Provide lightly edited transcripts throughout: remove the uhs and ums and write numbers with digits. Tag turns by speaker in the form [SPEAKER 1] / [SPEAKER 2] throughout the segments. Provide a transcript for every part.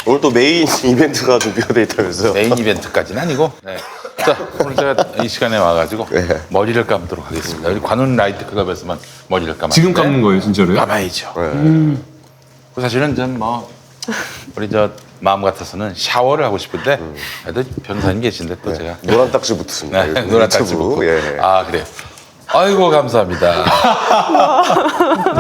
[SPEAKER 1] 오늘 또 메인 이벤트가 준비가 돼 있다면서요?
[SPEAKER 2] 메인 이벤트까지는 아니고. 네. 자, 오늘 제가 이 시간에 와가지고
[SPEAKER 1] 네.
[SPEAKER 2] 머리를 감도록 하겠습니다. 여기 관훈 라이트 클럽에서만 머리를 감아.
[SPEAKER 3] 지금 감는 거예요, 진짜로요?
[SPEAKER 2] 감아야죠.
[SPEAKER 1] 네.
[SPEAKER 2] 사실은 전 뭐 우리 저 마음 같아서는 샤워를 하고 싶은데 그래도 변호사님 계신데 또 제가
[SPEAKER 1] 노란 딱지 붙습니다.
[SPEAKER 2] 네, 노란 딱지
[SPEAKER 1] 유튜브.
[SPEAKER 2] 붙고.
[SPEAKER 1] 예.
[SPEAKER 2] 아 그래요. 아이고 감사합니다.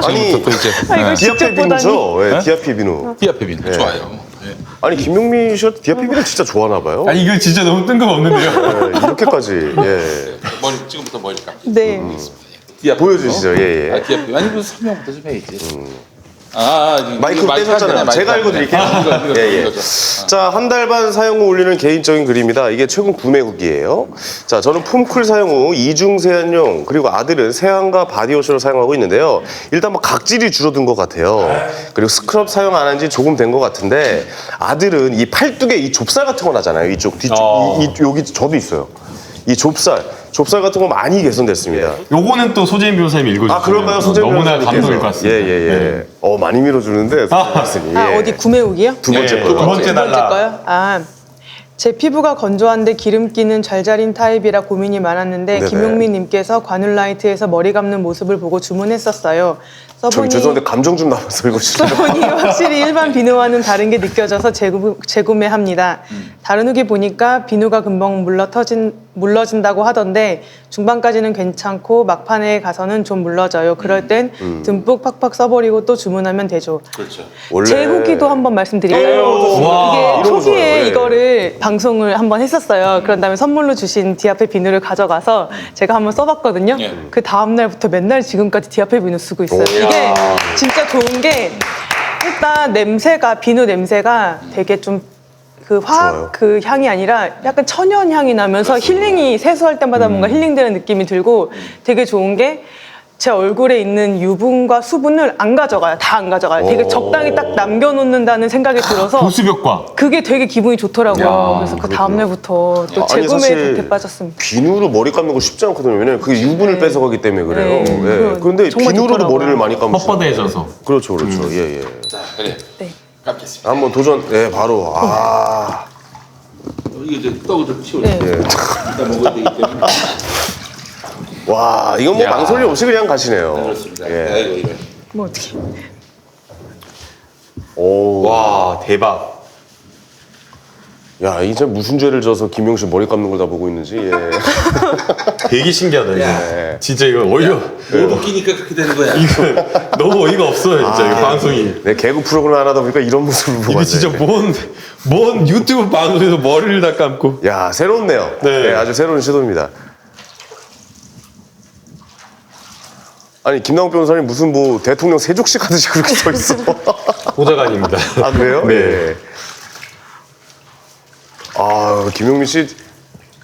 [SPEAKER 1] 아니,
[SPEAKER 2] 지금부터 또 이제
[SPEAKER 1] 디아페
[SPEAKER 4] 직접
[SPEAKER 1] 비누죠? 예, 디아페 비누.
[SPEAKER 2] 디아페 비누 좋아요. 네.
[SPEAKER 1] 아니, 김용민 씨가 디아페 비누 진짜 좋아하나 봐요.
[SPEAKER 3] 아니 이거 진짜 너무 뜬금없는데요.
[SPEAKER 1] 네, 이렇게까지. 예.
[SPEAKER 2] 머리 지금부터 머리 감.
[SPEAKER 4] 네.
[SPEAKER 2] 디아페
[SPEAKER 1] 보여주시죠. 예, 예.
[SPEAKER 2] 아, 디아페 아니 그 설명부터 좀 해야지.
[SPEAKER 1] 마이크로 떼셨잖아요. 제가 읽어드릴게요. 예. 자, 한 달 반 사용 후 올리는 개인적인 글입니다. 이게 최근 구매 후기예요. 자, 저는 폼쿨 사용 후 이중 세안용, 그리고 아들은 세안과 바디워셔를 사용하고 있는데요. 일단 뭐 각질이 줄어든 것 같아요. 그리고 스크럽 사용 안 한 지 조금 된 것 같은데, 아들은 이 팔뚝에 이 좁쌀 같은 거 나잖아요. 이쪽 뒤쪽 여기 저도 있어요. 이 좁쌀 같은 거 많이 개선됐습니다.
[SPEAKER 3] 요거는 또 소재인 변호사님이 읽어주세요.
[SPEAKER 1] 아, 그럴까요? 소재민
[SPEAKER 3] 너무나
[SPEAKER 1] 변호사님께서.
[SPEAKER 3] 감동일 것 같습니다.
[SPEAKER 1] 예. 많이 밀어주는데, 소재민
[SPEAKER 4] 아,
[SPEAKER 1] 예.
[SPEAKER 4] 어디 구매 후기요?
[SPEAKER 1] 두 번째
[SPEAKER 3] 네,
[SPEAKER 1] 거요.
[SPEAKER 3] 두 번째
[SPEAKER 4] 두 번째
[SPEAKER 3] 달라.
[SPEAKER 4] 거요? 아, 제 피부가 건조한데 기름기는 잘 자린 타입이라 고민이 많았는데
[SPEAKER 1] 네네.
[SPEAKER 4] 김용민님께서 관울라이트에서 머리 감는 모습을 보고 주문했었어요.
[SPEAKER 1] 저기
[SPEAKER 4] 써보니
[SPEAKER 1] 죄송한데 감정 좀 남아서 읽어주시죠.
[SPEAKER 4] 써보니 확실히 일반 비누와는 다른 게 느껴져서 재구매합니다. 다른 후기 보니까 비누가 금방 물러진다고 하던데 중반까지는 괜찮고 막판에 가서는 좀 물러져요. 그럴 땐 듬뿍 팍팍 써버리고 또 주문하면 되죠.
[SPEAKER 2] 그렇죠.
[SPEAKER 1] 원래
[SPEAKER 4] 제 후기도 한번 말씀드릴까요?
[SPEAKER 3] 와,
[SPEAKER 4] 이게
[SPEAKER 1] 이런 거 좋아요.
[SPEAKER 4] 초기에
[SPEAKER 1] 예.
[SPEAKER 4] 이거를 방송을 한번 했었어요. 그런 다음에 선물로 주신 디아페 비누를 가져가서 제가 한번 써봤거든요.
[SPEAKER 2] 예.
[SPEAKER 4] 그 다음 날부터 맨날 지금까지 디아페 비누 쓰고 있어요. 이게 진짜 좋은 게 일단 냄새가 비누 냄새가 되게 좀 그 화학
[SPEAKER 1] 좋아요.
[SPEAKER 4] 그 향이 아니라 약간 천연 향이 나면서 힐링이 세수할 때마다 뭔가 힐링되는 느낌이 들고 되게 좋은 게 제 얼굴에 있는 유분과 수분을 안 가져가요. 다 안 가져가요. 되게 적당히 딱 남겨놓는다는 생각이 들어서
[SPEAKER 3] 보습 효과.
[SPEAKER 4] 그게 되게 기분이 좋더라고요.
[SPEAKER 3] 야,
[SPEAKER 4] 그래서 그 다음날부터 또
[SPEAKER 1] 아니,
[SPEAKER 4] 재구매에
[SPEAKER 1] 사실
[SPEAKER 4] 그렇게 빠졌습니다.
[SPEAKER 1] 비누로 머리 감는 거 쉽지 않거든요. 왜냐면 그게 유분을 뺏어가기 때문에 그래요.
[SPEAKER 4] 네.
[SPEAKER 1] 예. 그런데
[SPEAKER 4] 정말
[SPEAKER 1] 비누로도
[SPEAKER 4] 좋더라고요.
[SPEAKER 1] 머리를 많이 감으시죠.
[SPEAKER 3] 헛바다해져서.
[SPEAKER 1] 그렇죠. 예.
[SPEAKER 2] 자, 그래.
[SPEAKER 4] 네.
[SPEAKER 2] 감겠습니다.
[SPEAKER 1] 한번 도전. 예, 바로.
[SPEAKER 2] 이거 이제 떡을 좀 치우려.
[SPEAKER 4] 네.
[SPEAKER 2] 이따 먹어야 되기 때문에.
[SPEAKER 1] 와, 이건 뭐
[SPEAKER 2] 야.
[SPEAKER 1] 망설임 없이 그냥 가시네요.
[SPEAKER 2] 그렇습니다.
[SPEAKER 1] 예.
[SPEAKER 2] 이거.
[SPEAKER 4] 뭐 어떻게?
[SPEAKER 1] 오.
[SPEAKER 3] 와 대박.
[SPEAKER 1] 야, 이제 무슨 죄를 져서 김용 씨 머리 감는 걸 다 보고 있는지. 예.
[SPEAKER 3] 되게 신기하다 이거.
[SPEAKER 1] 네.
[SPEAKER 3] 진짜 이거 어이가
[SPEAKER 2] 못 웃기니까 그렇게 되는 거야.
[SPEAKER 3] 이거 너무 어이가 없어요 진짜 이거 방송이.
[SPEAKER 1] 내 개그 프로그램 안 하다 보니까 이런 모습을 보고
[SPEAKER 3] 이게 진짜 뭔 유튜브 방송에서 머리를 다 감고.
[SPEAKER 1] 야, 새롭네요.
[SPEAKER 3] 네.
[SPEAKER 1] 네, 아주 새로운 시도입니다. 아니, 김남욱 변호사님 무슨 뭐 대통령 세족식 하듯이 그렇게 서 있어.
[SPEAKER 3] 보좌관입니다.
[SPEAKER 1] 아, 그래요?
[SPEAKER 3] 네.
[SPEAKER 1] 예. 아, 김용민 씨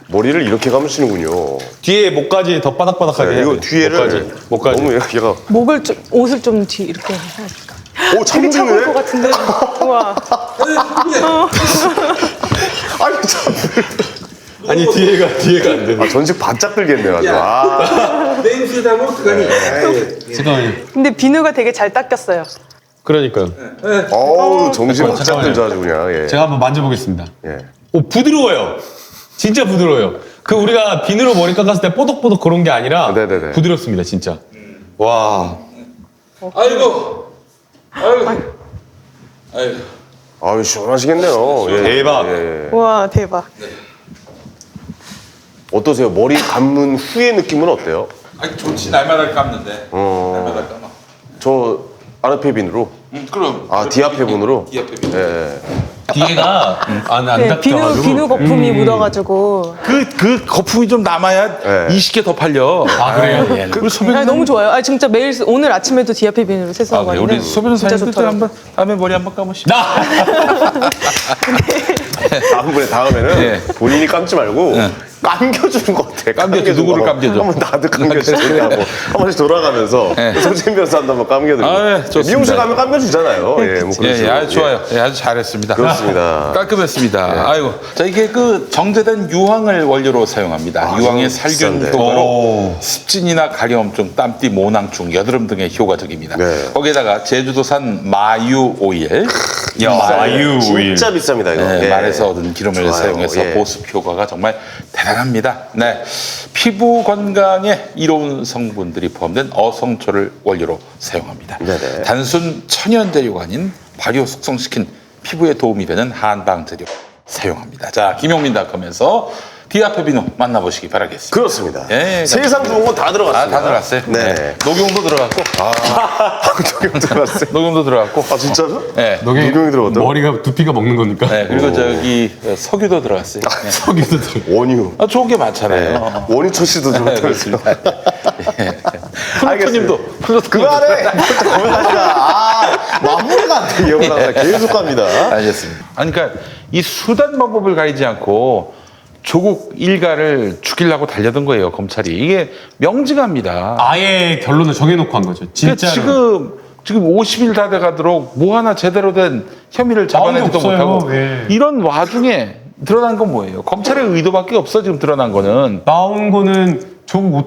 [SPEAKER 1] 머리를 이렇게 감으시는군요.
[SPEAKER 3] 뒤에 목까지 더 바닥바닥하게.
[SPEAKER 1] 네,
[SPEAKER 3] 해야
[SPEAKER 1] 이거
[SPEAKER 3] 돼요.
[SPEAKER 1] 뒤에를
[SPEAKER 3] 목까지.
[SPEAKER 1] 너무 얘가
[SPEAKER 4] 목을 좀 옷을 좀 뒤 이렇게 해야겠다.
[SPEAKER 1] 오,
[SPEAKER 4] 되게 차가울 것
[SPEAKER 1] 참네.
[SPEAKER 4] 같은데. 우와.
[SPEAKER 1] 아니, 참.
[SPEAKER 3] 아니 뒤에가 안 돼.
[SPEAKER 1] 아, 전직 바짝 들겠네요, 아주. 아,
[SPEAKER 2] 냉수에 담으면 어떡하니?
[SPEAKER 3] 잠깐만요.
[SPEAKER 4] 근데 비누가 되게 잘 닦였어요.
[SPEAKER 3] 그러니까요.
[SPEAKER 1] 어우, 정신 바짝 들죠, 아주 그냥. 예.
[SPEAKER 3] 제가 한번 만져보겠습니다.
[SPEAKER 1] 예.
[SPEAKER 3] 오 부드러워요. 진짜 부드러워요. 그 우리가 비누로 머리 깎았을 때 뽀득뽀득 그런 게 아니라
[SPEAKER 1] 네네네.
[SPEAKER 3] 부드럽습니다 진짜. 와.
[SPEAKER 2] 아이고.
[SPEAKER 1] 아유, 시원하시겠네요. 예.
[SPEAKER 3] 대박.
[SPEAKER 1] 예.
[SPEAKER 4] 우와 대박.
[SPEAKER 1] 어떠세요? 머리 감은 후의 느낌은 어때요?
[SPEAKER 2] 아니 좋지 날마다 감는데. 날마다 감아.
[SPEAKER 1] 저 아르페빈으로?
[SPEAKER 2] 그럼.
[SPEAKER 1] 아, 디아페본으로?
[SPEAKER 2] 디아페빈.
[SPEAKER 1] 예.
[SPEAKER 3] 뒤에가 안
[SPEAKER 4] 네,
[SPEAKER 3] 닦여가지고.
[SPEAKER 4] 비누 거품이 묻어가지고.
[SPEAKER 2] 그 거품이 좀 남아야
[SPEAKER 1] 네.
[SPEAKER 2] 20개 더 팔려.
[SPEAKER 3] 아 그래요?
[SPEAKER 2] 우리 소변
[SPEAKER 4] 아, 너무 좋아요. 아 진짜 매일 오늘 아침에도 디아페 비누로 세수하고
[SPEAKER 2] 그래.
[SPEAKER 4] 왔는데
[SPEAKER 2] 우리 소변
[SPEAKER 4] 진짜
[SPEAKER 2] 사진도
[SPEAKER 4] 좋더라고요.
[SPEAKER 2] 한번 다음에 머리 한번 감으시죠.
[SPEAKER 1] 다음에는
[SPEAKER 2] 예.
[SPEAKER 1] 본인이 감지 말고 감겨주는 것 같아.
[SPEAKER 2] 감겨줘. 누구를 감겨줘?
[SPEAKER 1] 한번 나도 감겨주냐고. 한 번씩 돌아가면서 소진 변호사한테 한번 감겨드리고.
[SPEAKER 2] 아, 네, 좋습니다.
[SPEAKER 1] 미용실 가면 감겨주잖아요. 예, 뭐 그런
[SPEAKER 2] 예,
[SPEAKER 1] 식으로.
[SPEAKER 2] 아주 좋아요. 예, 아주 잘했습니다.
[SPEAKER 1] 그렇습니다.
[SPEAKER 2] 깔끔했습니다. 아이고, 자 이게 그 정제된 유황을 원료로 사용합니다. 유황의 살균
[SPEAKER 1] 비싼데.
[SPEAKER 2] 효과로 습진이나 가려움증, 땀띠, 모낭충, 여드름 등에 효과적입니다.
[SPEAKER 1] 네.
[SPEAKER 2] 거기에다가 제주도산 마유 오일,
[SPEAKER 3] 마유 오일.
[SPEAKER 1] 진짜 비쌉니다, 이거.
[SPEAKER 2] 네,
[SPEAKER 1] 예.
[SPEAKER 2] 말에서 얻은 기름을
[SPEAKER 1] 좋아요.
[SPEAKER 2] 사용해서
[SPEAKER 1] 예.
[SPEAKER 2] 보습 효과가 정말 대단합니다. 네, 피부 건강에 이로운 성분들이 포함된 어성초를 원료로 사용합니다.
[SPEAKER 1] 네네.
[SPEAKER 2] 단순 천연 재료가 아닌 발효 숙성시킨 피부에 도움이 되는 한방 재료 사용합니다. 자, 김용민닷컴에서 디아페 비누 만나보시기 바라겠습니다.
[SPEAKER 1] 그렇습니다.
[SPEAKER 2] 예,
[SPEAKER 1] 세상 좋은 건 다 들어갔습니다.
[SPEAKER 2] 다 들어갔어요.
[SPEAKER 1] 네.
[SPEAKER 2] 녹용도 들어갔고,
[SPEAKER 1] 녹용 들어갔어요.
[SPEAKER 2] 녹용도 들어갔고,
[SPEAKER 1] 아, 진짜로?
[SPEAKER 2] 네.
[SPEAKER 1] 녹용이 들어갔다고?
[SPEAKER 3] 머리가 두피가 먹는 거니까.
[SPEAKER 2] 네, 그리고 저기 석유도 들어갔어요. 네.
[SPEAKER 3] 석유도 들어.
[SPEAKER 1] 원유.
[SPEAKER 2] 아, 좋은 게 많잖아요.
[SPEAKER 1] 원유초 씨도 들어갔다고
[SPEAKER 2] 그렇습니다.
[SPEAKER 1] 알겠습니다.
[SPEAKER 2] 플루토님도
[SPEAKER 1] 그거 하래! 고백하시다. 아, 마무리가 안 돼, 기억을 합니다. 계속 갑니다.
[SPEAKER 2] 알겠습니다. 아니, 그러니까 이 수단 방법을 가리지 않고 조국 일가를 죽이려고 달려든 거예요, 검찰이. 이게 명징합니다.
[SPEAKER 3] 아예 결론을 정해놓고 한 거죠.
[SPEAKER 2] 그러니까
[SPEAKER 3] 진짜.
[SPEAKER 2] 지금 50일 다 돼가도록 뭐 하나 제대로 된 혐의를 잡아내지도
[SPEAKER 3] 없어요.
[SPEAKER 2] 못하고
[SPEAKER 3] 예.
[SPEAKER 2] 이런 와중에 드러난 건 뭐예요? 검찰의 의도밖에 없어 지금 드러난 거는.
[SPEAKER 3] 나온 거는 조국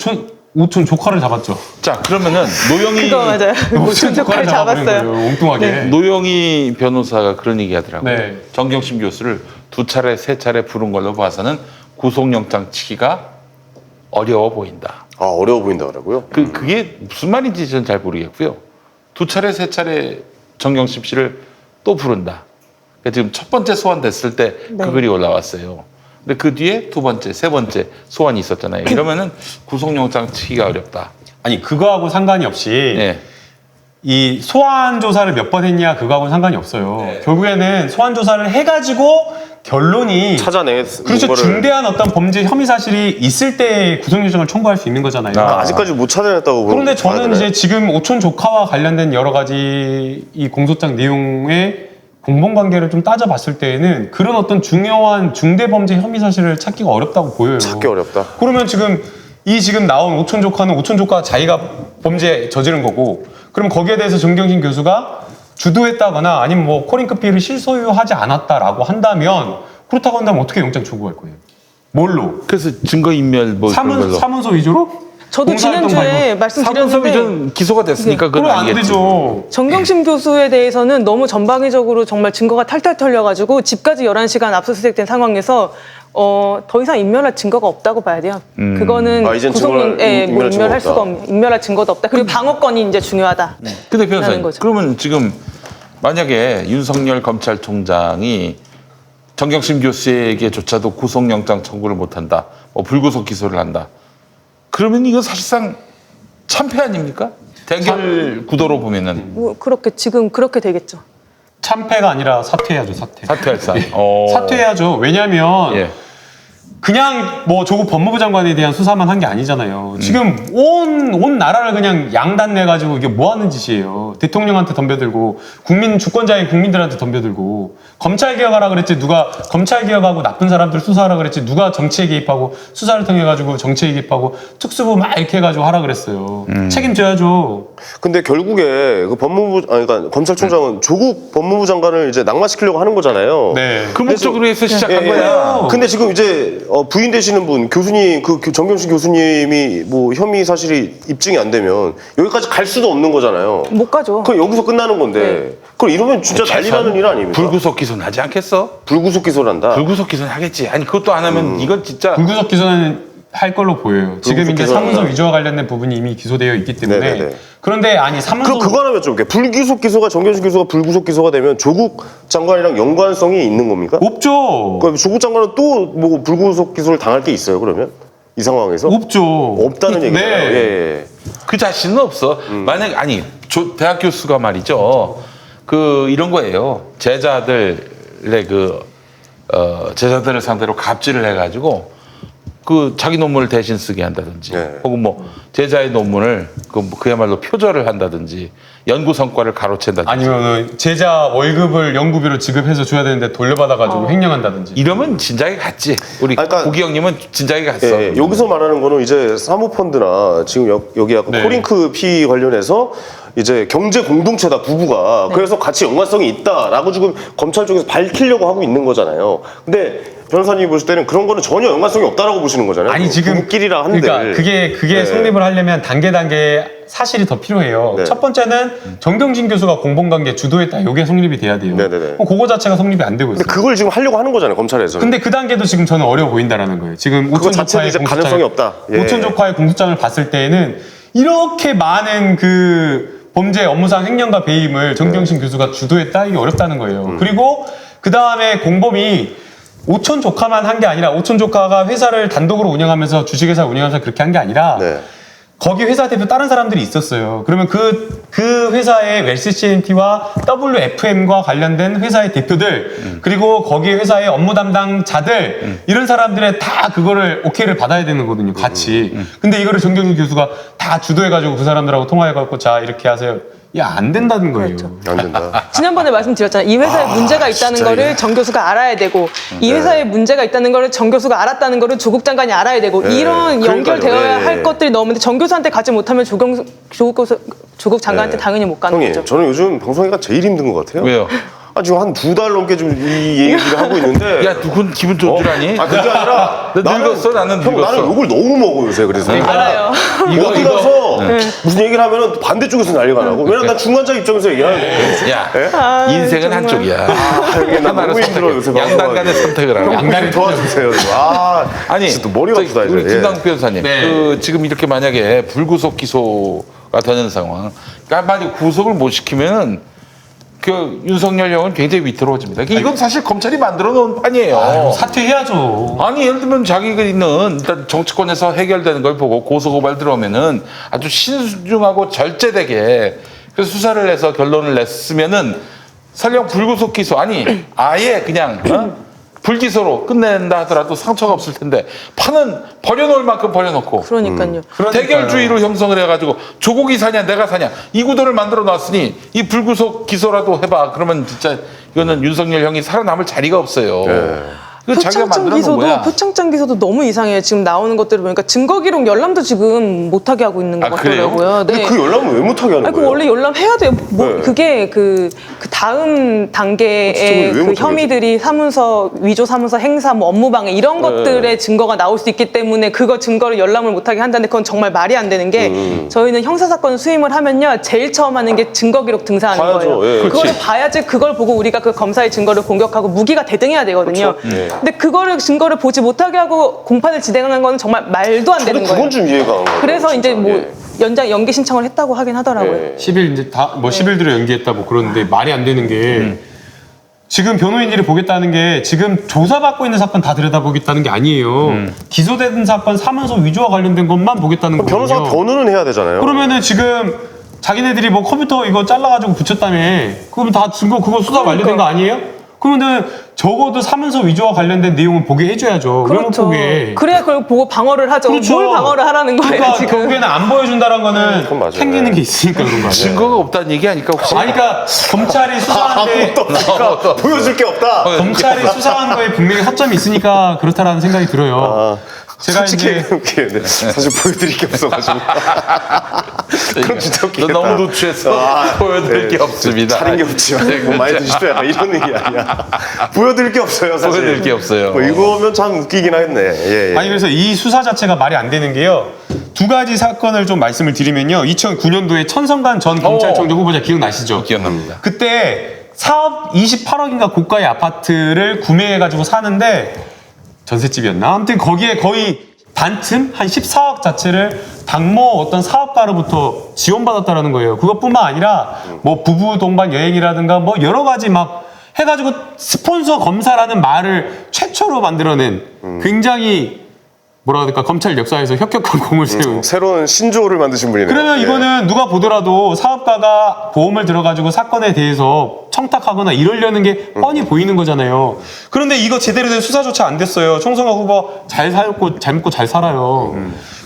[SPEAKER 3] 오촌 조카를 잡았죠.
[SPEAKER 2] 자, 그러면은 노영희
[SPEAKER 4] 그거 맞아요.
[SPEAKER 3] 오촌
[SPEAKER 4] 조카를
[SPEAKER 3] 잡아버린
[SPEAKER 4] 잡았어요.
[SPEAKER 3] 거예요, 엉뚱하게.
[SPEAKER 2] 노영희 변호사가 그런 얘기 하더라고요.
[SPEAKER 3] 네.
[SPEAKER 2] 정경심 교수를 2차례, 3차례 부른 걸로 봐서는 구속영장 치기가 어려워 보인다.
[SPEAKER 1] 아, 어려워 보인다고요?
[SPEAKER 2] 그게 무슨 말인지 저는 잘 모르겠고요. 2차례, 3차례 정경심 씨를 또 부른다. 그러니까 지금 첫 번째 소환됐을 때 그
[SPEAKER 4] 네.
[SPEAKER 2] 글이 올라왔어요. 근데 그 뒤에 2번째, 3번째 소환이 있었잖아요. 이러면은 구속영장 치기가 어렵다.
[SPEAKER 3] 아니 그거하고 상관이 없이
[SPEAKER 2] 예.
[SPEAKER 3] 이 소환 조사를 몇 번 했냐 그거하고는 상관이 없어요.
[SPEAKER 2] 네.
[SPEAKER 3] 결국에는 소환 조사를 해가지고 결론이 그렇죠.
[SPEAKER 1] 거를-
[SPEAKER 3] 중대한 어떤 범죄 혐의 사실이 있을 때 구속영장을 청구할 수 있는 거잖아요.
[SPEAKER 1] 그러니까 아직까지 못 찾아냈다고
[SPEAKER 3] 그런데
[SPEAKER 1] 봐야
[SPEAKER 3] 저는
[SPEAKER 1] 되나요?
[SPEAKER 3] 이제 지금 오촌 조카와 관련된 여러 가지 이 공소장 내용의 공범 관계를 좀 따져봤을 때에는 그런 어떤 중요한 중대 범죄 혐의 사실을 찾기가 어렵다고 보여요.
[SPEAKER 1] 찾기 어렵다.
[SPEAKER 3] 그러면 지금 나온 오촌 조카는 오촌 조카 자기가 범죄 저지른 거고, 그럼 거기에 대해서 정경심 교수가 주도했다거나 아니면 뭐 코링크 피해를 실소유하지 않았다라고 한다면, 그렇다고 한다면 어떻게 영장 청구할 거예요? 뭘로?
[SPEAKER 2] 그래서 증거인멸 뭐 그런 걸로.
[SPEAKER 3] 사문서 위주로?
[SPEAKER 4] 저도
[SPEAKER 3] 공사활동
[SPEAKER 4] 지난주에
[SPEAKER 3] 말고.
[SPEAKER 4] 말씀드렸는데
[SPEAKER 2] 사문서위전 기소가 됐으니까 그건
[SPEAKER 3] 그럼 안
[SPEAKER 2] 아니겠지.
[SPEAKER 3] 되죠.
[SPEAKER 4] 정경심 교수에 대해서는 너무 전방위적으로 정말 증거가 탈탈 털려가지고 집까지 11시간 압수수색된 상황에서 더 이상 인멸할 증거가 없다고 봐야 돼요. 그거는
[SPEAKER 1] 아, 이젠
[SPEAKER 4] 구속영
[SPEAKER 1] 인멸할 증거가
[SPEAKER 4] 인멸할 수가
[SPEAKER 1] 없다.
[SPEAKER 4] 없는, 인멸할 증거도 없다. 그리고 방어권이 이제 중요하다.
[SPEAKER 2] 근데 변호사님,
[SPEAKER 4] 거죠.
[SPEAKER 2] 그러면 지금 만약에 윤석열 검찰총장이 정경심 교수에게조차도 구속영장 청구를 못한다, 뭐 불구속 기소를 한다, 그러면 이거 사실상 참패 아닙니까? 대결 구도로 보면은
[SPEAKER 4] 뭐 그렇게 지금 그렇게 되겠죠.
[SPEAKER 3] 참패가 아니라 사퇴해야죠, 사퇴.
[SPEAKER 2] 사퇴할사.
[SPEAKER 3] 사퇴해야죠. 왜냐하면
[SPEAKER 2] 예.
[SPEAKER 3] 그냥 뭐 조국 법무부 장관에 대한 수사만 한 게 아니잖아요. 지금 온 나라를 그냥 양단 내가지고 이게 뭐 하는 짓이에요. 대통령한테 덤벼들고 주권자인 국민들한테 덤벼들고, 검찰 개혁하라 그랬지 누가 검찰 개혁하고 나쁜 사람들 수사하라 그랬지 누가 정치에 개입하고 수사를 통해 가지고 정치에 개입하고 특수부 막 이렇게 해가지고 하라 그랬어요. 책임져야죠.
[SPEAKER 1] 근데 결국에 그 그러니까 검찰총장은 조국 법무부 장관을 이제 낙마시키려고 하는 거잖아요.
[SPEAKER 3] 네.
[SPEAKER 2] 그 목적으로 해서 시작한
[SPEAKER 1] 예, 예.
[SPEAKER 2] 거야.
[SPEAKER 1] 근데 지금 이제 부인 되시는 분 교수님 정경심 교수님이 뭐 혐의 사실이 입증이 안 되면 여기까지 갈 수도 없는 거잖아요.
[SPEAKER 4] 못 가죠.
[SPEAKER 1] 그럼 여기서 끝나는 건데 그럼 이러면 진짜 난리 나는 일 아닙니까?
[SPEAKER 2] 불구속 기소는 하지 않겠어?
[SPEAKER 1] 불구속 기소를 한다.
[SPEAKER 2] 불구속 기소는 하겠지. 아니 그것도 안 하면 이건 진짜
[SPEAKER 3] 불구속 기소는 할 걸로 보여요. 지금 이제
[SPEAKER 1] 기소는
[SPEAKER 3] 사문서
[SPEAKER 1] 한다.
[SPEAKER 3] 위조와 관련된 부분이 이미 기소되어 있기 때문에.
[SPEAKER 1] 네네네.
[SPEAKER 3] 그런데 아니 사문서
[SPEAKER 1] 그거 하나 여쭤볼게요. 불구속 기소가 정경심 교수가 불구속 기소가 되면 조국 장관이랑 연관성이 있는 겁니까?
[SPEAKER 3] 없죠.
[SPEAKER 1] 그럼 조국 장관은 또 뭐 불구속 기소를 당할 게 있어요? 그러면 이 상황에서
[SPEAKER 3] 없죠.
[SPEAKER 1] 없다는 얘기잖아요.
[SPEAKER 3] 네.
[SPEAKER 1] 예.
[SPEAKER 2] 그 자신은 없어. 만약 아니 대학 교수가 말이죠. 이런 거예요. 제자들의 제자들을 상대로 갑질을 해가지고 그 자기 논문을 대신 쓰게 한다든지
[SPEAKER 1] 네.
[SPEAKER 2] 혹은 뭐 제자의 논문을 그야말로 표절을 한다든지 연구 성과를 가로챈다든지
[SPEAKER 3] 아니면은 제자 월급을 연구비로 지급해서 줘야 되는데 돌려받아가지고 횡령한다든지.
[SPEAKER 2] 이러면 진작에 갔지. 우리
[SPEAKER 1] 그러니까-
[SPEAKER 2] 고기 형님은 진작에 갔어.
[SPEAKER 1] 예, 여기서 말하는 거는 이제 사모펀드나 지금 여기 아까
[SPEAKER 3] 네.
[SPEAKER 1] 코링크 피 관련해서 이제 경제 공동체다 부부가 그래서 같이 연관성이 있다라고 지금 검찰 쪽에서 밝히려고 하고 있는 거잖아요. 근데 변호사님이 보실 때는 그런 거는 전혀 연관성이 없다라고 보시는 거잖아요.
[SPEAKER 3] 아니 지금
[SPEAKER 1] 부부끼리라 한들.
[SPEAKER 3] 그러니까 그게
[SPEAKER 1] 네.
[SPEAKER 3] 성립을 하려면 단계 사실이 더 필요해요.
[SPEAKER 1] 네.
[SPEAKER 3] 첫 번째는 정경진 교수가 공범관계 주도했다. 이게 성립이 돼야 돼요.
[SPEAKER 1] 네네네.
[SPEAKER 3] 그거 자체가 성립이 안 되고 있어요.
[SPEAKER 1] 근데 그걸 지금 하려고 하는 거잖아요, 검찰에서.
[SPEAKER 3] 근데 그 단계도 지금 저는 어려워 보인다라는 거예요. 지금
[SPEAKER 1] 그거
[SPEAKER 3] 오천
[SPEAKER 1] 자체도
[SPEAKER 3] 조카의
[SPEAKER 1] 이제 가능성이 없다. 예.
[SPEAKER 3] 오천 조카의 공소장을 봤을 때에는 이렇게 많은 그 범죄 업무상 횡령과 배임을 정경심 교수가 주도했다 이게 어렵다는 거예요. 그리고 그 다음에 공범이 오천 조카만 한 게 아니라 오천 조카가 회사를 단독으로 운영하면서 주식회사 운영하면서 그렇게 한 게 아니라
[SPEAKER 1] 네.
[SPEAKER 3] 거기 회사 대표 다른 사람들이 있었어요. 그러면 그 회사의 웰스 CNT와 WFM과 관련된 회사의 대표들 그리고 거기 회사의 업무 담당자들 이런 사람들의 다 그거를 오케이를 받아야 되는 거거든요. 같이. 근데 이거를 정경심 교수가 다 주도해가지고 그 사람들하고 통화해갖고 자 이렇게 하세요. 야 안 된다는 거예요.
[SPEAKER 4] 그렇죠.
[SPEAKER 1] 안 된다.
[SPEAKER 4] 지난번에 말씀드렸잖아요. 이 회사에 문제가 있다는
[SPEAKER 1] 진짜
[SPEAKER 4] 거를
[SPEAKER 1] 이게.
[SPEAKER 4] 정 교수가 알아야 되고 이
[SPEAKER 1] 네.
[SPEAKER 4] 회사에 문제가 있다는 거를 정 교수가 알았다는 거를 조국 장관이 알아야 되고
[SPEAKER 1] 네.
[SPEAKER 4] 이런
[SPEAKER 1] 그러니까요.
[SPEAKER 4] 연결되어야
[SPEAKER 1] 네.
[SPEAKER 4] 할 것들이 너무 많은데 정 교수한테 가지 못하면 조국 장관한테
[SPEAKER 1] 네.
[SPEAKER 4] 당연히 못 가는
[SPEAKER 1] 형님,
[SPEAKER 4] 거죠.
[SPEAKER 1] 저는 요즘 방송이가 제일 힘든 것 같아요.
[SPEAKER 2] 왜요?
[SPEAKER 1] 아, 지금 한 2달 넘게 좀 이 얘기를 하고 있는데.
[SPEAKER 2] 야 누군 기분 좋은 줄 아니?
[SPEAKER 1] 아, 그게 아니라.
[SPEAKER 2] 나 늙었어, 나는
[SPEAKER 1] 형,
[SPEAKER 2] 늙었어.
[SPEAKER 1] 나는 욕을 너무 먹어, 요새. 그래서.
[SPEAKER 4] 알아요.
[SPEAKER 1] 어디 가서 무슨 얘기를 하면 반대쪽에서 난리가 나고. 왜냐면 난 중간자 입장에서 얘기하는데.
[SPEAKER 2] 야
[SPEAKER 4] 아,
[SPEAKER 2] 인생은
[SPEAKER 4] 정말.
[SPEAKER 2] 한쪽이야.
[SPEAKER 1] 이게 나
[SPEAKER 2] 하나를
[SPEAKER 1] 너무 힘들어, 요새.
[SPEAKER 2] 선택해. 양당 간의 선택을 하라.
[SPEAKER 3] 양다리
[SPEAKER 1] 도와주세요. 아,
[SPEAKER 2] 아니
[SPEAKER 1] 진짜 또 머리가 아프다, 이제.
[SPEAKER 2] 우리
[SPEAKER 1] 예.
[SPEAKER 2] 김당 변호사님
[SPEAKER 3] 네.
[SPEAKER 2] 그 지금 이렇게 만약에 불구속 기소가 되는 상황 그러니까 만약 구속을 못 시키면 그 윤석열 형은 굉장히 위태로워집니다. 이건 사실 검찰이 만들어 놓은 판이에요.
[SPEAKER 3] 사퇴해야죠.
[SPEAKER 2] 아니 예를 들면 자기가 있는 일단 정치권에서 해결되는 걸 보고 고소고발 들어오면은 아주 신중하고 절제되게 그래서 수사를 해서 결론을 냈으면은 설령 불구속 기소 아니 아예 그냥 불기소로 끝낸다 하더라도 상처가 없을 텐데 판은 버려놓을 만큼 버려놓고
[SPEAKER 4] 그러니까요.
[SPEAKER 2] 대결주의로 형성을 해가지고 조국이 사냐 내가 사냐 이 구도를 만들어 놨으니 이 불구속 기소라도 해봐 그러면 진짜 이거는 윤석열 형이 살아남을 자리가 없어요. 그 자기가 만들어 놓은 거야.
[SPEAKER 4] 표창장 기소도 너무 이상해요. 지금 나오는 것들을 보니까 증거기록 열람도 지금 못하게 하고 있는 것
[SPEAKER 2] 아, 그래요?
[SPEAKER 4] 같더라고요.
[SPEAKER 1] 근데 그 연락은 왜 못하게 하는
[SPEAKER 4] 아니, 그
[SPEAKER 1] 거예요?
[SPEAKER 4] 원래 열람해야 돼요. 뭐
[SPEAKER 1] 네.
[SPEAKER 4] 그게 그 다음
[SPEAKER 1] 진짜
[SPEAKER 4] 단계의
[SPEAKER 1] 왜
[SPEAKER 4] 그
[SPEAKER 1] 못하게
[SPEAKER 4] 혐의들이 사문서 위조 사문서 행사 뭐 업무방해 이런 것들의 증거가 나올 수 있기 때문에 그거 증거를 열람을 못하게 한다는데 그건 정말 말이 안 되는 게 저희는 형사사건 수임을 하면요 제일 처음 하는 게 증거기록 등산하는
[SPEAKER 1] 봐야죠.
[SPEAKER 4] 거예요.
[SPEAKER 1] 예.
[SPEAKER 4] 그거를
[SPEAKER 2] 그렇지.
[SPEAKER 4] 봐야지 그걸 보고 우리가 그 검사의 증거를 공격하고 무기가 대등해야 되거든요.
[SPEAKER 1] 그렇죠. 예.
[SPEAKER 4] 근데 그거를 증거를 보지 못하게 하고 공판을 진행하는 거는 정말 말도 안 되는
[SPEAKER 1] 근데
[SPEAKER 4] 거예요.
[SPEAKER 1] 그건 좀 이해가 안 가요.
[SPEAKER 4] 그래서
[SPEAKER 1] 진짜.
[SPEAKER 4] 이제 뭐
[SPEAKER 1] 예.
[SPEAKER 4] 연기 신청을 했다고 하긴 하더라고요.
[SPEAKER 1] 예.
[SPEAKER 3] 10일 이제 다 뭐 10일 들어 연기했다 뭐 그러는데 말이 안 되는 게 지금 변호인들이 보겠다는 게 지금 조사받고 있는 사건 다 들여다보겠다는 게 아니에요. 기소된 사건 사문서 위조와 관련된 것만 보겠다는 거거든요.
[SPEAKER 1] 변호사가 변호는 해야 되잖아요.
[SPEAKER 3] 그러면은 지금 자기네들이 뭐 컴퓨터 이거 잘라가지고 붙였다며 그럼 다 증거 그거 수사 완료된 거 아니에요? 그러면은 적어도 사문서 위조와 관련된 내용을 보게 해줘야죠. 왜 못
[SPEAKER 4] 그렇죠.
[SPEAKER 3] 보게?
[SPEAKER 4] 그래야 그걸 보고 방어를 하죠.
[SPEAKER 3] 그렇죠.
[SPEAKER 4] 뭘 방어를 하라는 거예요,
[SPEAKER 3] 그러니까
[SPEAKER 4] 지금.
[SPEAKER 3] 결국에는 안 보여준다는 거는
[SPEAKER 1] 그건 맞아요.
[SPEAKER 3] 캥기는 게 있으니까 그런 거 아니에요?
[SPEAKER 2] 증거가 없다는 얘기 아닐까 혹시?
[SPEAKER 3] 아니 그러니까 검찰이 수사하는데
[SPEAKER 1] 아무것도 없으니까 보여줄 게 없다.
[SPEAKER 3] 검찰이 수사하는 거에 분명히 허점이 있으니까 그렇다라는 생각이 들어요. 제가
[SPEAKER 1] 솔직히
[SPEAKER 3] 이제
[SPEAKER 1] 얘기하면 사실 보여드릴 게 없어가지고. 그럼 진짜
[SPEAKER 2] 너
[SPEAKER 1] 웃기겠다.
[SPEAKER 2] 너무 노출해서 보여드릴 게 없습니다.
[SPEAKER 1] 차린 게 없지만 뭐 많이 드십시오. 약간 이런 얘기 아니야. 보여드릴 게 없어요, 사실.
[SPEAKER 2] 보여드릴 게 없어요.
[SPEAKER 1] 뭐 이거면 참 웃기긴 하겠네. 예, 예.
[SPEAKER 3] 아니 그래서 이 수사 자체가 말이 안 되는 게요. 두 가지 사건을 좀 말씀을 드리면요. 2009년도에 천성관 전 검찰총장 후보자 기억나시죠?
[SPEAKER 2] 기억납니다.
[SPEAKER 3] 그때 사업 28억인가 고가의 아파트를 구매해가지고 사는데 전셋집이었나? 아무튼 거기에 거의 반틈 한 14억 자체를 당모 어떤 사업가로부터 지원받았다라는 거예요. 그것뿐만 아니라 뭐 부부 동반 여행이라든가 뭐 여러 가지 막 해가지고 스폰서 검사라는 말을 최초로 만들어낸 굉장히 뭐라 해야 될까 검찰 역사에서 혁혁한 공을 세운
[SPEAKER 1] 새로운 신조어를 만드신 분이네요.
[SPEAKER 3] 그러면
[SPEAKER 1] 예.
[SPEAKER 3] 이거는 누가 보더라도 사업가가 보험을 들어가지고 사건에 대해서 청탁하거나 이러려는 게 뻔히 보이는 거잖아요. 그런데 이거 제대로 된 수사조차 안 됐어요. 총선관 후보 잘 살고 잘 먹고 잘 살아요.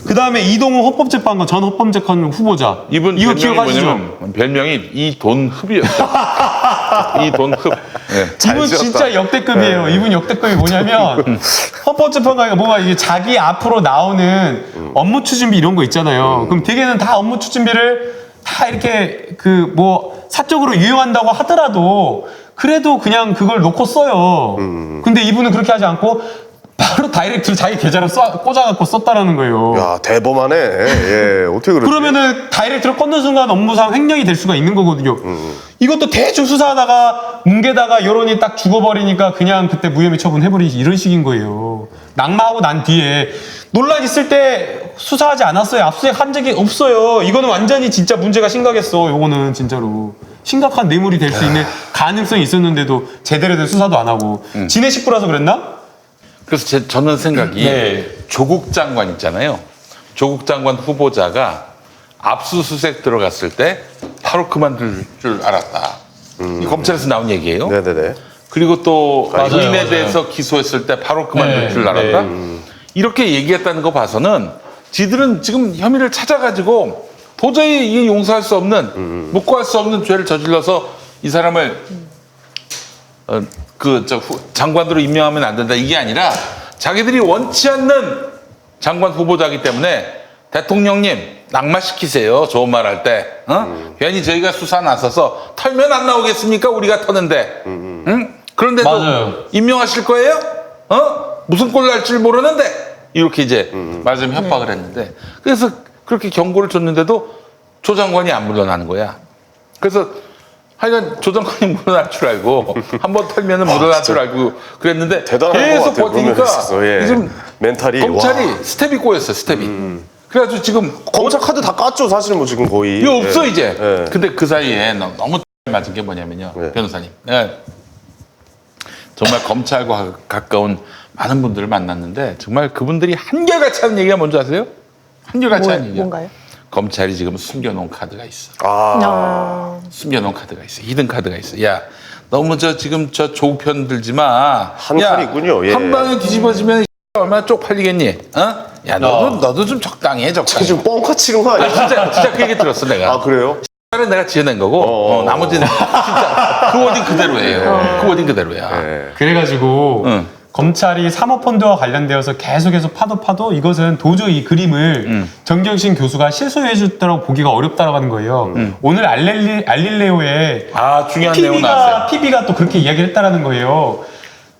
[SPEAKER 3] 그 다음에 이동훈 헌법재판관 전 헌법재판관 후보자.
[SPEAKER 2] 이분
[SPEAKER 3] 이거
[SPEAKER 2] 별명이
[SPEAKER 3] 기억하시죠?
[SPEAKER 2] 뭐냐면 별명이 이돈흡이었어요. 이돈흡. 네.
[SPEAKER 1] 잘
[SPEAKER 3] 이분
[SPEAKER 1] 지었다.
[SPEAKER 3] 진짜 역대급이에요. 이분 역대급이 뭐냐면 헌법재판관이 뭔가 이게 자기 앞으로 나오는 업무 추진비 이런 거 있잖아요. 그럼 대개는 다 업무 추진비를 다 이렇게 그 뭐 사적으로 유용한다고 하더라도 그래도 그냥 그걸 놓고 써요. 근데 이분은 그렇게 하지 않고 바로 다이렉트로 자기 계좌로 꽂아갖고 썼다라는 거예요.
[SPEAKER 1] 야, 대범하네. 예, 어떻게 그러지?
[SPEAKER 3] 그러면은 다이렉트로 꽂는 순간 업무상 횡령이 될 수가 있는 거거든요. 이것도 대충 수사하다가 뭉개다가 여론이 딱 죽어버리니까 그냥 그때 무혐의 처분해버리지 이런 식인 거예요. 낙마하고 난 뒤에 논란 있을 때 수사하지 않았어요. 압수수색 한 적이 없어요. 이거는 완전히 진짜 문제가 심각했어. 요거는 진짜로 심각한 뇌물이 될 수 있는 가능성이 있었는데도 제대로 된 수사도 안 하고 진해 식구라서 그랬나?
[SPEAKER 2] 그래서 저는 생각이
[SPEAKER 3] 네.
[SPEAKER 2] 조국 장관 있잖아요. 조국 장관 후보자가 압수수색 들어갔을 때 바로 그만둘 줄 알았다. 이 검찰에서 나온 얘기예요.
[SPEAKER 1] 네네네.
[SPEAKER 2] 그리고 또
[SPEAKER 3] 맞아요,
[SPEAKER 2] 부인에
[SPEAKER 3] 맞아요.
[SPEAKER 2] 대해서 기소했을 때 바로 그만둘
[SPEAKER 3] 네,
[SPEAKER 2] 줄 알았다.
[SPEAKER 3] 네.
[SPEAKER 2] 이렇게 얘기했다는 거 봐서는 지들은 지금 혐의를 찾아가지고 도저히 이게 용서할 수 없는 묵고할 수 없는 죄를 저질러서 이 사람을 장관으로 임명하면 안 된다 이게 아니라 자기들이 원치 않는 장관 후보자이기 때문에 대통령님 낙마시키세요. 좋은 말 할 때. 괜히 저희가 수사 나서서 털면 안 나오겠습니까? 우리가 터는데. 응? 그런데도
[SPEAKER 3] 맞아요.
[SPEAKER 2] 임명하실 거예요? 무슨 꼴 날 줄 모르는데. 이렇게 이제 말하자면 협박을 했는데 그래서 그렇게 경고를 줬는데도 조 장관이 안 물러나는 거야. 그래서 하여간 조 장관이 물러날 줄 알고 한번 털면은 물러날 줄 알고 그랬는데
[SPEAKER 1] 대단한 것
[SPEAKER 2] 계속
[SPEAKER 1] 같아요.
[SPEAKER 2] 버티니까
[SPEAKER 1] 그러면 있어서, 예.
[SPEAKER 2] 지금
[SPEAKER 1] 멘탈이
[SPEAKER 2] 검찰이
[SPEAKER 1] 와.
[SPEAKER 2] 스텝이 꼬였어요. 스텝이. 그래가지고 지금
[SPEAKER 1] 검찰 카드 다 깠죠, 사실은 뭐 지금 거의.
[SPEAKER 2] 이거 없어
[SPEAKER 1] 예.
[SPEAKER 2] 이제.
[SPEAKER 1] 예.
[SPEAKER 2] 근데 그 사이에 너무 맞은 게 뭐냐면요,
[SPEAKER 1] 네.
[SPEAKER 2] 변호사님. 정말 검찰과 가까운 많은 분들을 만났는데 정말 그분들이 한결같이 하는 얘기가 뭔지 아세요? 한결같이 하는 얘기가.
[SPEAKER 4] 뭔가요?
[SPEAKER 2] 검찰이 지금 숨겨놓은 카드가 있어. 숨겨놓은 카드가 있어. 히든 카드가 있어. 야, 너무 지금 조국 편 들지 마.
[SPEAKER 1] 한
[SPEAKER 2] 야,
[SPEAKER 1] 칼이 있군요. 예.
[SPEAKER 2] 한 방에 뒤집어지면 얼마나 쪽팔리겠니? 야, 너도 좀 적당히 해, 적당히.
[SPEAKER 1] 지금 뻥카 치는 거 아니야?
[SPEAKER 2] 진짜 그 얘기 들었어, 내가.
[SPEAKER 1] 아, 그래요?
[SPEAKER 2] 는 내가 지어낸 거고, 나머지는 진짜 그 워딩 그대로예요. 그 워딩 그대로야.
[SPEAKER 1] 네.
[SPEAKER 3] 그래가지고
[SPEAKER 2] 응.
[SPEAKER 3] 검찰이 사모펀드와 관련되어서 계속해서 파도 이것은 도저히 이 그림을 정경심 교수가 실소유해줬다고 보기가 어렵다고 하는 거예요. 오늘 알릴레오에
[SPEAKER 2] 중요한 내용 나왔어요.
[SPEAKER 3] PB가 또 그렇게 이야기를 했다라는 거예요.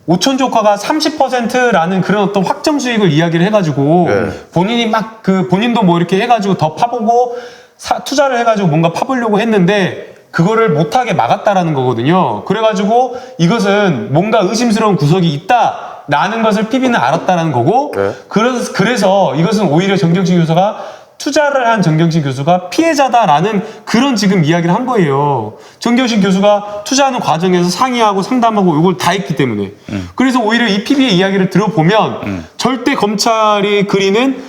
[SPEAKER 3] 오촌 조카가 30%라는 그런 어떤 확정 수익을 이야기를 해가지고
[SPEAKER 1] 네.
[SPEAKER 3] 본인이 막 본인도 뭐 이렇게 해가지고 더 파보고 투자를 해가지고 뭔가 파보려고 했는데 그거를 못하게 막았다라는 거거든요. 그래가지고 이것은 뭔가 의심스러운 구석이 있다라는 것을 PB는 알았다라는 거고
[SPEAKER 1] 네.
[SPEAKER 3] 그래서 이것은 오히려 정경심 교수가 투자를 한 정경심 교수가 피해자다라는 그런 지금 이야기를 한 거예요. 정경심 교수가 투자하는 과정에서 상의하고 상담하고 이걸 다 했기 때문에. 그래서 오히려 이 PB의 이야기를 들어보면 절대 검찰이 그리는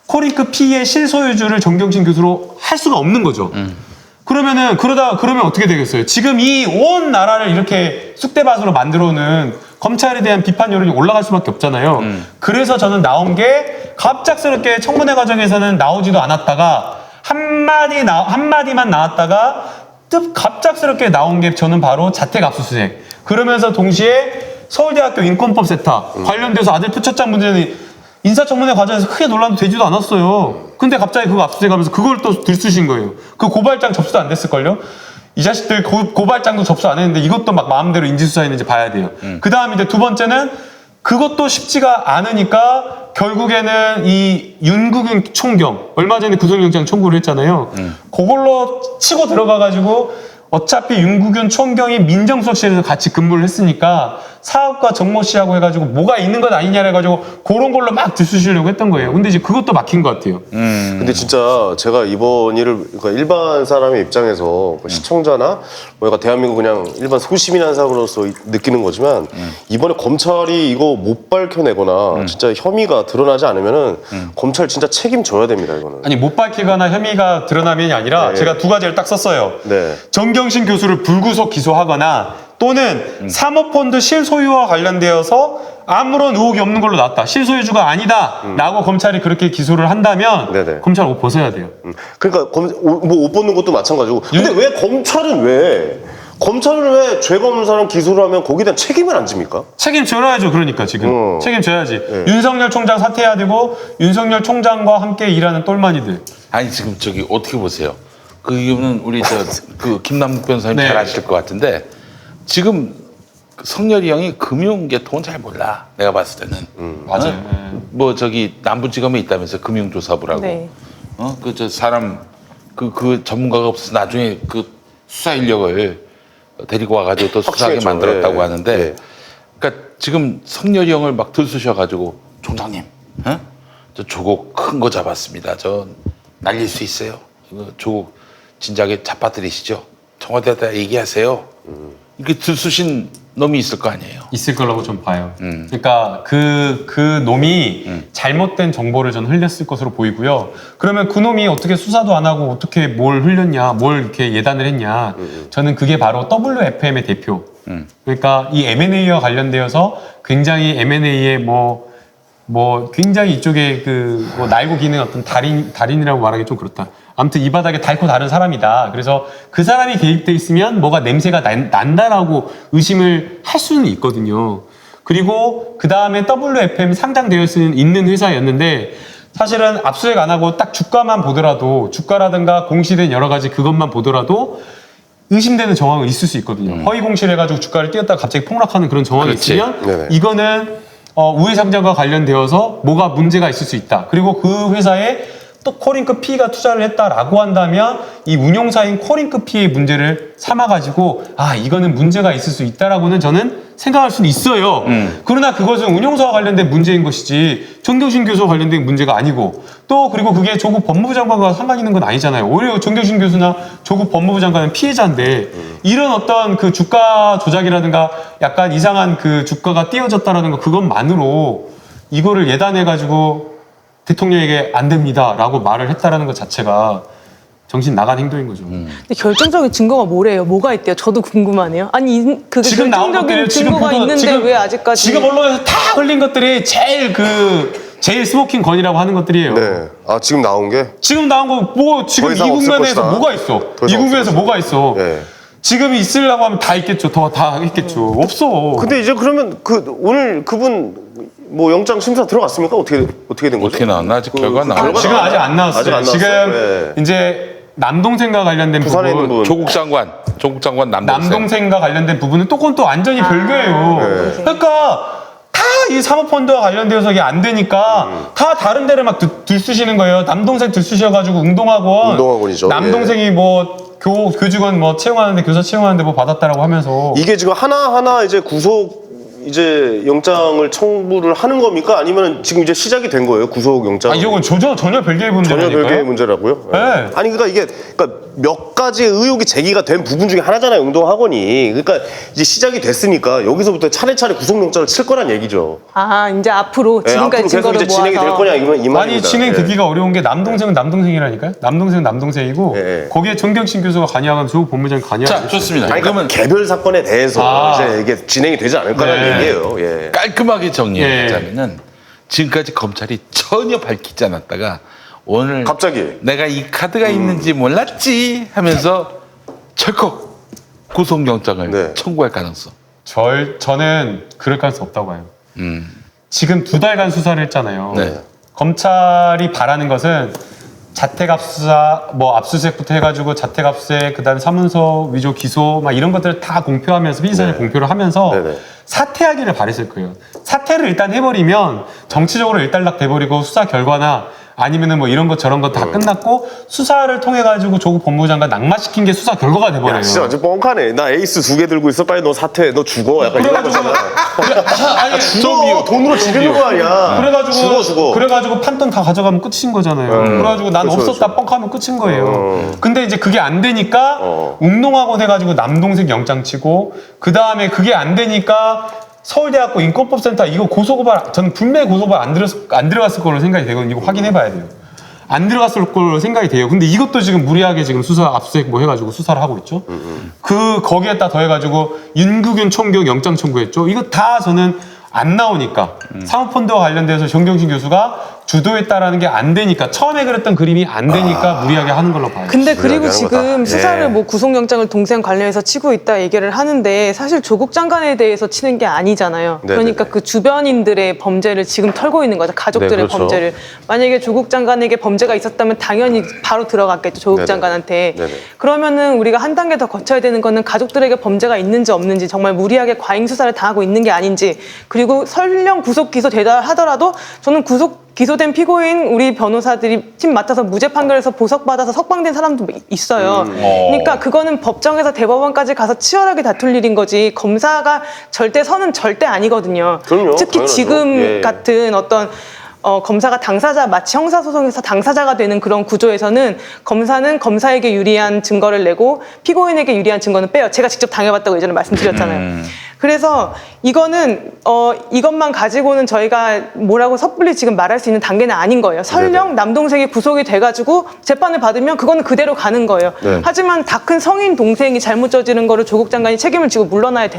[SPEAKER 3] 코링크 P의 실소유주를 정경심 교수로 할 수가 없는 거죠. 그러면 어떻게 되겠어요? 지금 이 온 나라를 이렇게 쑥대밭으로 만들어놓은 검찰에 대한 비판 여론이 올라갈 수밖에 없잖아요. 그래서 저는 나온 게 갑작스럽게 청문회 과정에서는 나오지도 않았다가 한마디만 나왔다가 갑작스럽게 나온 게 저는 바로 자택압수수색. 그러면서 동시에 서울대학교 인권법 세타 관련돼서 아들 표창장 문제는 인사청문회 과정에서 크게 논란도 되지도 않았어요. 근데 갑자기 그거 압수수색하면서 그걸 또 들쑤신 거예요. 그 고발장 접수도 안 됐을걸요? 이 자식들 고발장도 접수 안 했는데 이것도 막 마음대로 인지수사했는지 봐야 돼요. 그 다음 이제 두 번째는 그것도 쉽지가 않으니까 결국에는 이 윤국윤 총경 얼마 전에 구속영장 청구를 했잖아요. 그걸로 치고 들어가가지고 어차피 윤국윤 총경이 민정수석실에서 같이 근무를 했으니까 사업가 정모 씨하고 해가지고 뭐가 있는 것 아니냐 해가지고 그런 걸로 막 들쑤시려고 했던 거예요. 근데 이제 그것도 막힌 것 같아요.
[SPEAKER 1] 근데 진짜 제가 이번 일을 그러니까 일반 사람의 입장에서 뭐 시청자나 뭐 대한민국 그냥 일반 소시민한 사람으로서 느끼는 거지만 이번에 검찰이 이거 못 밝혀내거나 진짜 혐의가 드러나지 않으면은 검찰 진짜 책임져야 됩니다, 이거는.
[SPEAKER 3] 아니 못 밝히거나 혐의가 드러나면이 아니라
[SPEAKER 1] 네.
[SPEAKER 3] 제가 두 가지를 딱 썼어요.
[SPEAKER 1] 네.
[SPEAKER 3] 정경심 교수를 불구속 기소하거나 또는 사모펀드 실소유와 관련되어서 아무런 의혹이 없는 걸로 나왔다. 실소유주가 아니다라고 검찰이 그렇게 기소를 한다면
[SPEAKER 1] 네네.
[SPEAKER 3] 검찰 옷 벗어야 돼요.
[SPEAKER 1] 그러니까 뭐 옷 벗는 것도 마찬가지고. 근데 왜 검찰은 왜 죄검사랑 기소를 하면 거기에 대한 책임을 안 집니까?
[SPEAKER 3] 책임져야죠. 그러니까 지금 책임져야지.
[SPEAKER 1] 네.
[SPEAKER 3] 윤석열 총장 사퇴해야 되고 윤석열 총장과 함께 일하는 똘마니들.
[SPEAKER 2] 아니 지금 저기 어떻게 보세요? 그 이유는 우리 그 김남국 변호사님
[SPEAKER 3] 네.
[SPEAKER 2] 잘 아실 것 같은데 지금 성렬이 형이 금융계통은 잘 몰라. 내가 봤을 때는.
[SPEAKER 3] 맞아요.
[SPEAKER 2] 뭐 저기 남부지검에 있다면서 금융조사부라고.
[SPEAKER 4] 네.
[SPEAKER 2] 그 저 사람 그 전문가가 없어서 나중에 그 수사 인력을 데리고 와가지고 또 수사하게
[SPEAKER 1] 확실하죠.
[SPEAKER 2] 만들었다고
[SPEAKER 1] 예.
[SPEAKER 2] 하는데,
[SPEAKER 1] 예.
[SPEAKER 2] 그러니까 지금 성렬이 형을 막 들쑤셔가지고 총장님, 저 조국 큰 거 잡았습니다. 저 날릴 수 있어요. 이거 조국 진작에 잡아들이시죠. 청와대에다 얘기하세요. 이렇게 들쑤신 놈이 있을 거 아니에요.
[SPEAKER 3] 있을 거라고 좀 봐요. 그러니까 그 놈이 잘못된 정보를 전 흘렸을 것으로 보이고요. 그러면 그 놈이 어떻게 수사도 안 하고 어떻게 뭘 흘렸냐, 뭘 이렇게 예단을 했냐. 저는 그게 바로 WFM의 대표. 그러니까 이 M&A와 관련되어서 굉장히 M&A에 뭐 굉장히 이쪽에 뭐 날고 기는 어떤 달인이라고 말하기 좀 그렇다. 아무튼 이 바닥에 닳고 다른 사람이다. 그래서 그 사람이 개입돼 있으면 뭐가 냄새가 난다라고 의심을 할 수는 있거든요. 그리고 그 다음에 WFM 상장되어 있는 회사였는데 사실은 압수수색 안 하고 딱 주가만 보더라도 주가라든가 공시된 여러 가지 그것만 보더라도 의심되는 정황은 있을 수 있거든요. 허위 공시를 해가지고 주가를 띄웠다가 갑자기 폭락하는 그런 정황이
[SPEAKER 2] 그렇지.
[SPEAKER 3] 있으면
[SPEAKER 1] 네네.
[SPEAKER 3] 이거는 우회상장과 관련되어서 뭐가 문제가 있을 수 있다. 그리고 그 회사에 또 코링크 P가 투자를 했다라고 한다면 이 운용사인 코링크 P의 문제를 삼아가지고 이거는 문제가 있을 수 있다라고는 저는 생각할 수는 있어요. 그러나 그것은 운용사와 관련된 문제인 것이지 정경심 교수와 관련된 문제가 아니고 또 그리고 그게 조국 법무부 장관과 상관 있는 건 아니잖아요. 오히려 정경심 교수나 조국 법무부 장관은 피해자인데 이런 어떤 그 주가 조작이라든가 약간 이상한 그 주가가 띄어졌다라는 거 그것만으로 이거를 예단해가지고 대통령에게 안 됩니다라고 말을 했다라는 것 자체가 정신 나간 행동인 거죠.
[SPEAKER 4] 근데 결정적인 증거가 뭐래요? 뭐가 있대요? 저도 궁금하네요. 아니 그게
[SPEAKER 3] 지금 나온
[SPEAKER 4] 결정적인
[SPEAKER 3] 것들이 지금
[SPEAKER 4] 증거가
[SPEAKER 3] 보도
[SPEAKER 4] 있는데
[SPEAKER 3] 지금
[SPEAKER 4] 왜 아직까지
[SPEAKER 3] 지금 언론에서 다 흘린 것들이 제일 스모킹 건이라고 하는 것들이에요.
[SPEAKER 1] 네. 지금 나온 게?
[SPEAKER 3] 지금 나온 거 뭐 지금
[SPEAKER 1] 더
[SPEAKER 3] 이
[SPEAKER 1] 이상 없을
[SPEAKER 3] 국면에서
[SPEAKER 1] 것이다.
[SPEAKER 3] 뭐가 있어?
[SPEAKER 1] 더
[SPEAKER 3] 이
[SPEAKER 1] 이상
[SPEAKER 3] 국면에서
[SPEAKER 1] 없을
[SPEAKER 3] 뭐가 있어?
[SPEAKER 1] 네.
[SPEAKER 3] 지금 있으려고 하면 다 있겠죠. 다 있겠죠. 없어.
[SPEAKER 1] 근데 이제 그러면 오늘 그분 뭐 영장 심사 들어갔습니까? 어떻게 된 거죠?
[SPEAKER 2] 어떻게 나왔나? 아직 결과 나왔나?
[SPEAKER 3] 지금 아직 안 나왔어요.
[SPEAKER 1] 아직 안 나왔어요?
[SPEAKER 3] 지금
[SPEAKER 1] 네.
[SPEAKER 3] 이제 남동생과 관련된
[SPEAKER 1] 부산에 있는
[SPEAKER 3] 부분.
[SPEAKER 1] 분.
[SPEAKER 2] 조국 장관 남동생.
[SPEAKER 3] 남동생과 관련된 부분은 또 그건 또 완전히 별개예요.
[SPEAKER 1] 네.
[SPEAKER 3] 그러니까 다 이 사모펀드와 관련되어서 이게 안 되니까 다 다른 데를 막 들쑤시는 거예요. 남동생 들쑤셔가지고
[SPEAKER 1] 운동학원이죠.
[SPEAKER 3] 남동생이 뭐 교직원 뭐 채용하는데 교사 채용하는데 뭐 받았다라고 하면서
[SPEAKER 1] 이게 지금 하나하나 이제 구속 영장을 청구를 하는 겁니까? 아니면 지금 이제 시작이 된 거예요? 구속 영장?
[SPEAKER 3] 이건 전혀 별개의 문제라니까요.
[SPEAKER 1] 전혀 별개의 문제라고요?
[SPEAKER 3] 네.
[SPEAKER 1] 아니 그러니까 이게 몇 가지 의혹이 제기가 된 부분 중에 하나잖아요. 운동학원이. 그러니까 이제 시작이 됐으니까 여기서부터 차례차례 구속영장을 칠 거란 얘기죠.
[SPEAKER 4] 이제 앞으로
[SPEAKER 1] 예,
[SPEAKER 4] 지금까지
[SPEAKER 1] 앞으로 계속
[SPEAKER 4] 증거를
[SPEAKER 1] 이제 진행이 될
[SPEAKER 4] 모아서
[SPEAKER 1] 거냐 이 말입니다.
[SPEAKER 3] 아니 진행되기가 어려운 게 남동생은 남동생이라니까요. 남동생은 남동생이고
[SPEAKER 1] 예.
[SPEAKER 3] 거기에 정경심 교수가 관여하면 조국 법무장이 관여하고
[SPEAKER 2] 자, 좋습니다.
[SPEAKER 1] 아니, 그러면 개별 사건에 대해서 이제 이게 진행이 되지 않을 거라는
[SPEAKER 3] 네.
[SPEAKER 1] 얘기예요. 예.
[SPEAKER 2] 깔끔하게 정리하자면은 지금까지 검찰이 전혀 밝히지 않았다가 오늘
[SPEAKER 1] 갑자기
[SPEAKER 2] 내가 이 카드가 있는지 몰랐지 하면서 철컥 구속영장을
[SPEAKER 1] 네.
[SPEAKER 2] 청구할 가능성.
[SPEAKER 3] 저는 그럴 가능성 없다고 봐요. 지금 2달간 수사를 했잖아요.
[SPEAKER 2] 네.
[SPEAKER 3] 검찰이 바라는 것은 자택압수사, 뭐 압수수색부터 해가지고 자택압수색, 그다음 사문서 위조 기소, 막 이런 것들을 다 공표하면서 피의사를 공표를 하면서
[SPEAKER 1] 네네.
[SPEAKER 3] 사퇴하기를 바랬을 거예요. 사퇴를 일단 해버리면 정치적으로 일단락 돼버리고 수사 결과나 아니면은 뭐 이런 것 저런 것 다 끝났고 수사를 통해 가지고 조국 법무부 장관 낙마시킨 게 수사 결과가 돼버려요.
[SPEAKER 1] 야, 진짜 완전 뻥카네. 나 에이스 2개 들고 있어. 빨리 너 사퇴. 너 죽어. 약간 이런 거잖아.
[SPEAKER 3] 아니
[SPEAKER 1] 죽어. 돈으로 지르는 거 아니야. 죽어.
[SPEAKER 3] 그래가지고 판돈 다 가져가면 끝인 거잖아요. 그래가지고 난
[SPEAKER 1] 그렇죠,
[SPEAKER 3] 없었다
[SPEAKER 1] 그렇죠.
[SPEAKER 3] 뻥하면 끝인 거예요. 근데 이제 그게 안 되니까 웅농학원 해가지고 남동생 영장 치고 그 다음에 그게 안 되니까 서울대학교 인권법센터 이거 고소고발 저는 분명히 고소고발 안 들어갔을 거로 생각이 되거든요. 이거 확인해봐야 돼요. 안 들어갔을 걸로 생각이 돼요. 근데 이것도 지금 무리하게 지금 수사 압수수색 뭐 해가지고 수사를 하고 있죠. 거기에다 더해가지고 윤국윤 총경 영장 청구했죠. 이거 다 저는 안 나오니까 사모펀드와 관련돼서 정경심 교수가 주도했다라는 게 안 되니까 처음에 그랬던 그림이 안 되니까 무리하게 하는 걸로 봐요.
[SPEAKER 4] 근데 그리고
[SPEAKER 1] 하는
[SPEAKER 4] 지금
[SPEAKER 1] 거다.
[SPEAKER 4] 수사를
[SPEAKER 1] 예.
[SPEAKER 4] 뭐 구속영장을 동생 관련해서 치고 있다 얘기를 하는데 사실 조국 장관에 대해서 치는 게 아니잖아요.
[SPEAKER 1] 네네네.
[SPEAKER 4] 그러니까 그 주변인들의 범죄를 지금 털고 있는 거죠. 가족들의
[SPEAKER 1] 네, 그렇죠.
[SPEAKER 4] 범죄를. 만약에 조국 장관에게 범죄가 있었다면 당연히 바로 들어갔겠죠. 조국
[SPEAKER 1] 네네.
[SPEAKER 4] 장관한테.
[SPEAKER 1] 네네.
[SPEAKER 4] 그러면은 우리가 한 단계 더 거쳐야 되는 거는 가족들에게 범죄가 있는지 없는지 정말 무리하게 과잉 수사를 당하고 있는 게 아닌지 그리고 설령 구속 기소되다 하더라도 저는 기소된 피고인 우리 변호사들이 팀 맡아서 무죄 판결에서 보석받아서 석방된 사람도 있어요. 그러니까 그거는 법정에서 대법원까지 가서 치열하게 다툴 일인 거지 검사가 선은 절대 아니거든요.
[SPEAKER 1] 그럼요.
[SPEAKER 4] 특히
[SPEAKER 1] 당연하죠.
[SPEAKER 4] 지금
[SPEAKER 1] 예.
[SPEAKER 4] 같은 어떤 검사가 당사자, 마치 형사소송에서 당사자가 되는 그런 구조에서는 검사는 검사에게 유리한 증거를 내고 피고인에게 유리한 증거는 빼요. 제가 직접 당해봤다고 예전에 말씀드렸잖아요. 그래서 이것만 가지고는 저희가 뭐라고 섣불리 지금 말할 수 있는 단계는 아닌 거예요. 설령 남동생이 구속이 돼가지고 재판을 받으면 그거는 그대로 가는 거예요.
[SPEAKER 1] 네.
[SPEAKER 4] 하지만 다 큰 성인 동생이 잘못 저지른 거를 조국 장관이 책임을 지고 물러나야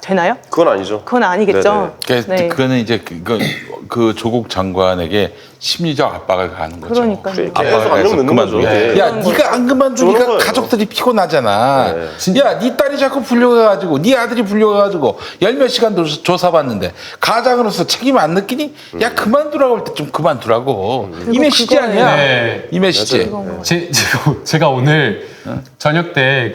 [SPEAKER 4] 되나요?
[SPEAKER 1] 그건 아니죠.
[SPEAKER 4] 그건 아니겠죠.
[SPEAKER 1] 네네.
[SPEAKER 2] 그거는 이제 그 조국 장관에게 심리적 압박을 가하는 거죠.
[SPEAKER 4] 그러니까요.
[SPEAKER 1] 계속
[SPEAKER 2] 압박을
[SPEAKER 1] 압력
[SPEAKER 2] 해서
[SPEAKER 1] 넣는 거죠.
[SPEAKER 2] 그만두게.
[SPEAKER 1] 예.
[SPEAKER 2] 야, 네가 안 그만두니까
[SPEAKER 1] 거예요.
[SPEAKER 2] 가족들이 피곤하잖아. 야, 네 딸이 자꾸 불려가지고, 네 아들이 불려가지고 열 몇 시간 조사받는데 가장으로서 책임 안 느끼니? 야, 그만두라고 할 때 좀 그만두라고. 이 메시지
[SPEAKER 4] 그거예요.
[SPEAKER 2] 아니야?
[SPEAKER 3] 네.
[SPEAKER 2] 이 메시지.
[SPEAKER 3] 제가 오늘 저녁 때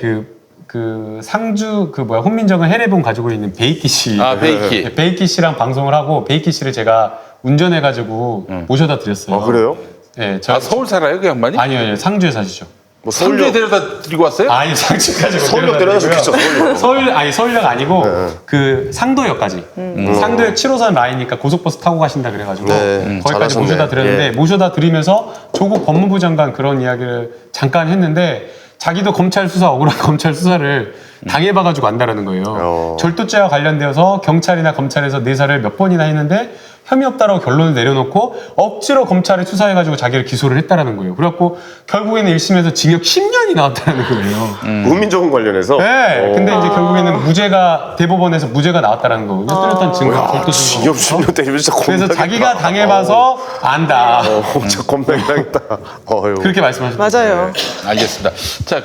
[SPEAKER 3] 그 상주 혼민정음 해례본 가지고 있는 베이키 씨.
[SPEAKER 2] 아, 베이키.
[SPEAKER 3] 네, 베이키 씨랑 방송을 하고 베이키 씨를 제가 운전해가지고 모셔다 드렸어요.
[SPEAKER 1] 아, 그래요?
[SPEAKER 3] 네,
[SPEAKER 2] 아, 서울 살아요, 그 양반이?
[SPEAKER 3] 아니요, 상주에 사시죠.
[SPEAKER 1] 뭐
[SPEAKER 2] 상주에
[SPEAKER 1] 서울역,
[SPEAKER 2] 데려다 드리고 왔어요?
[SPEAKER 3] 아니, 상주까지
[SPEAKER 1] 서울역 데려다 좋겠죠. 서울역.
[SPEAKER 3] 서울역 아니고 그 상도역까지. 상도역 7호선 라인이니까 고속버스 타고 가신다 그래가지고
[SPEAKER 1] 네,
[SPEAKER 3] 거기까지
[SPEAKER 1] 잘하셨네.
[SPEAKER 3] 모셔다 드렸는데
[SPEAKER 1] 예.
[SPEAKER 3] 모셔다 드리면서 조국 법무부 장관 그런 이야기를 잠깐 했는데 자기도 검찰 수사 억울한 검찰 수사를 당해봐가지고 안다라는 거예요. 절도죄와 관련되어서 경찰이나 검찰에서 내사를 몇 번이나 했는데 혐의 없다라고 결론을 내려놓고 억지로 검찰이 수사해가지고 자기를 기소를 했다라는 거예요. 그래갖고 결국에는 1심에서 징역 10년이 나왔다는 거예요.
[SPEAKER 1] 국민정음 관련해서.
[SPEAKER 3] 네. 근데 이제 결국에는 무죄가 대법원에서 무죄가 나왔다라는 거거든요. 뚜렷한 증거, 절도 증거.
[SPEAKER 1] 징역 10년 때리면 진짜
[SPEAKER 3] 그래서
[SPEAKER 1] 겁나겠다.
[SPEAKER 3] 자기가 당해봐서 안다.
[SPEAKER 1] 진짜 겁나겠다. 어휴.
[SPEAKER 3] 그렇게 말씀하셨어요.
[SPEAKER 4] 맞아요.
[SPEAKER 2] 알겠습니다. 자,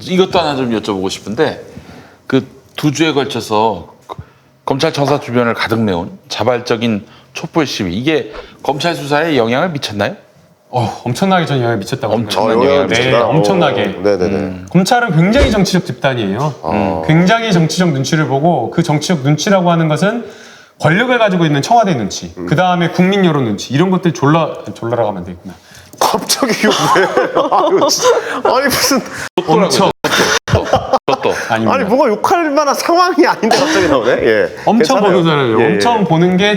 [SPEAKER 2] 이것도 하나 좀 여쭤보고 싶은데, 그 두 주에 걸쳐서 검찰 처사 주변을 가득 메운 자발적인 촛불 시위, 이게 검찰 수사에 영향을 미쳤나요?
[SPEAKER 3] 엄청나게 전 영향을 미쳤다고
[SPEAKER 2] 엄청난
[SPEAKER 3] 생각해요.
[SPEAKER 2] 영향을
[SPEAKER 3] 네,
[SPEAKER 1] 미쳤다.
[SPEAKER 3] 엄청나게.
[SPEAKER 1] 네네네.
[SPEAKER 3] 검찰은 굉장히 정치적 집단이에요. 굉장히 정치적 눈치를 보고 그 정치적 눈치라고 하는 것은 권력을 가지고 있는 청와대 눈치, 그 다음에 국민 여론 눈치 이런 것들 졸라라고 하면 되겠구나.
[SPEAKER 1] 갑자기 이거 왜? 아유, 진짜. 아니 무슨
[SPEAKER 2] 엄청. 또.
[SPEAKER 3] 아닙니다.
[SPEAKER 1] 아니 뭐가 욕할 만한 상황이 아닌데 갑자기 나오네. 예.
[SPEAKER 3] 엄청
[SPEAKER 1] 괜찮아요.
[SPEAKER 3] 보는 사람이에요.
[SPEAKER 1] 예,
[SPEAKER 3] 엄청 보는 게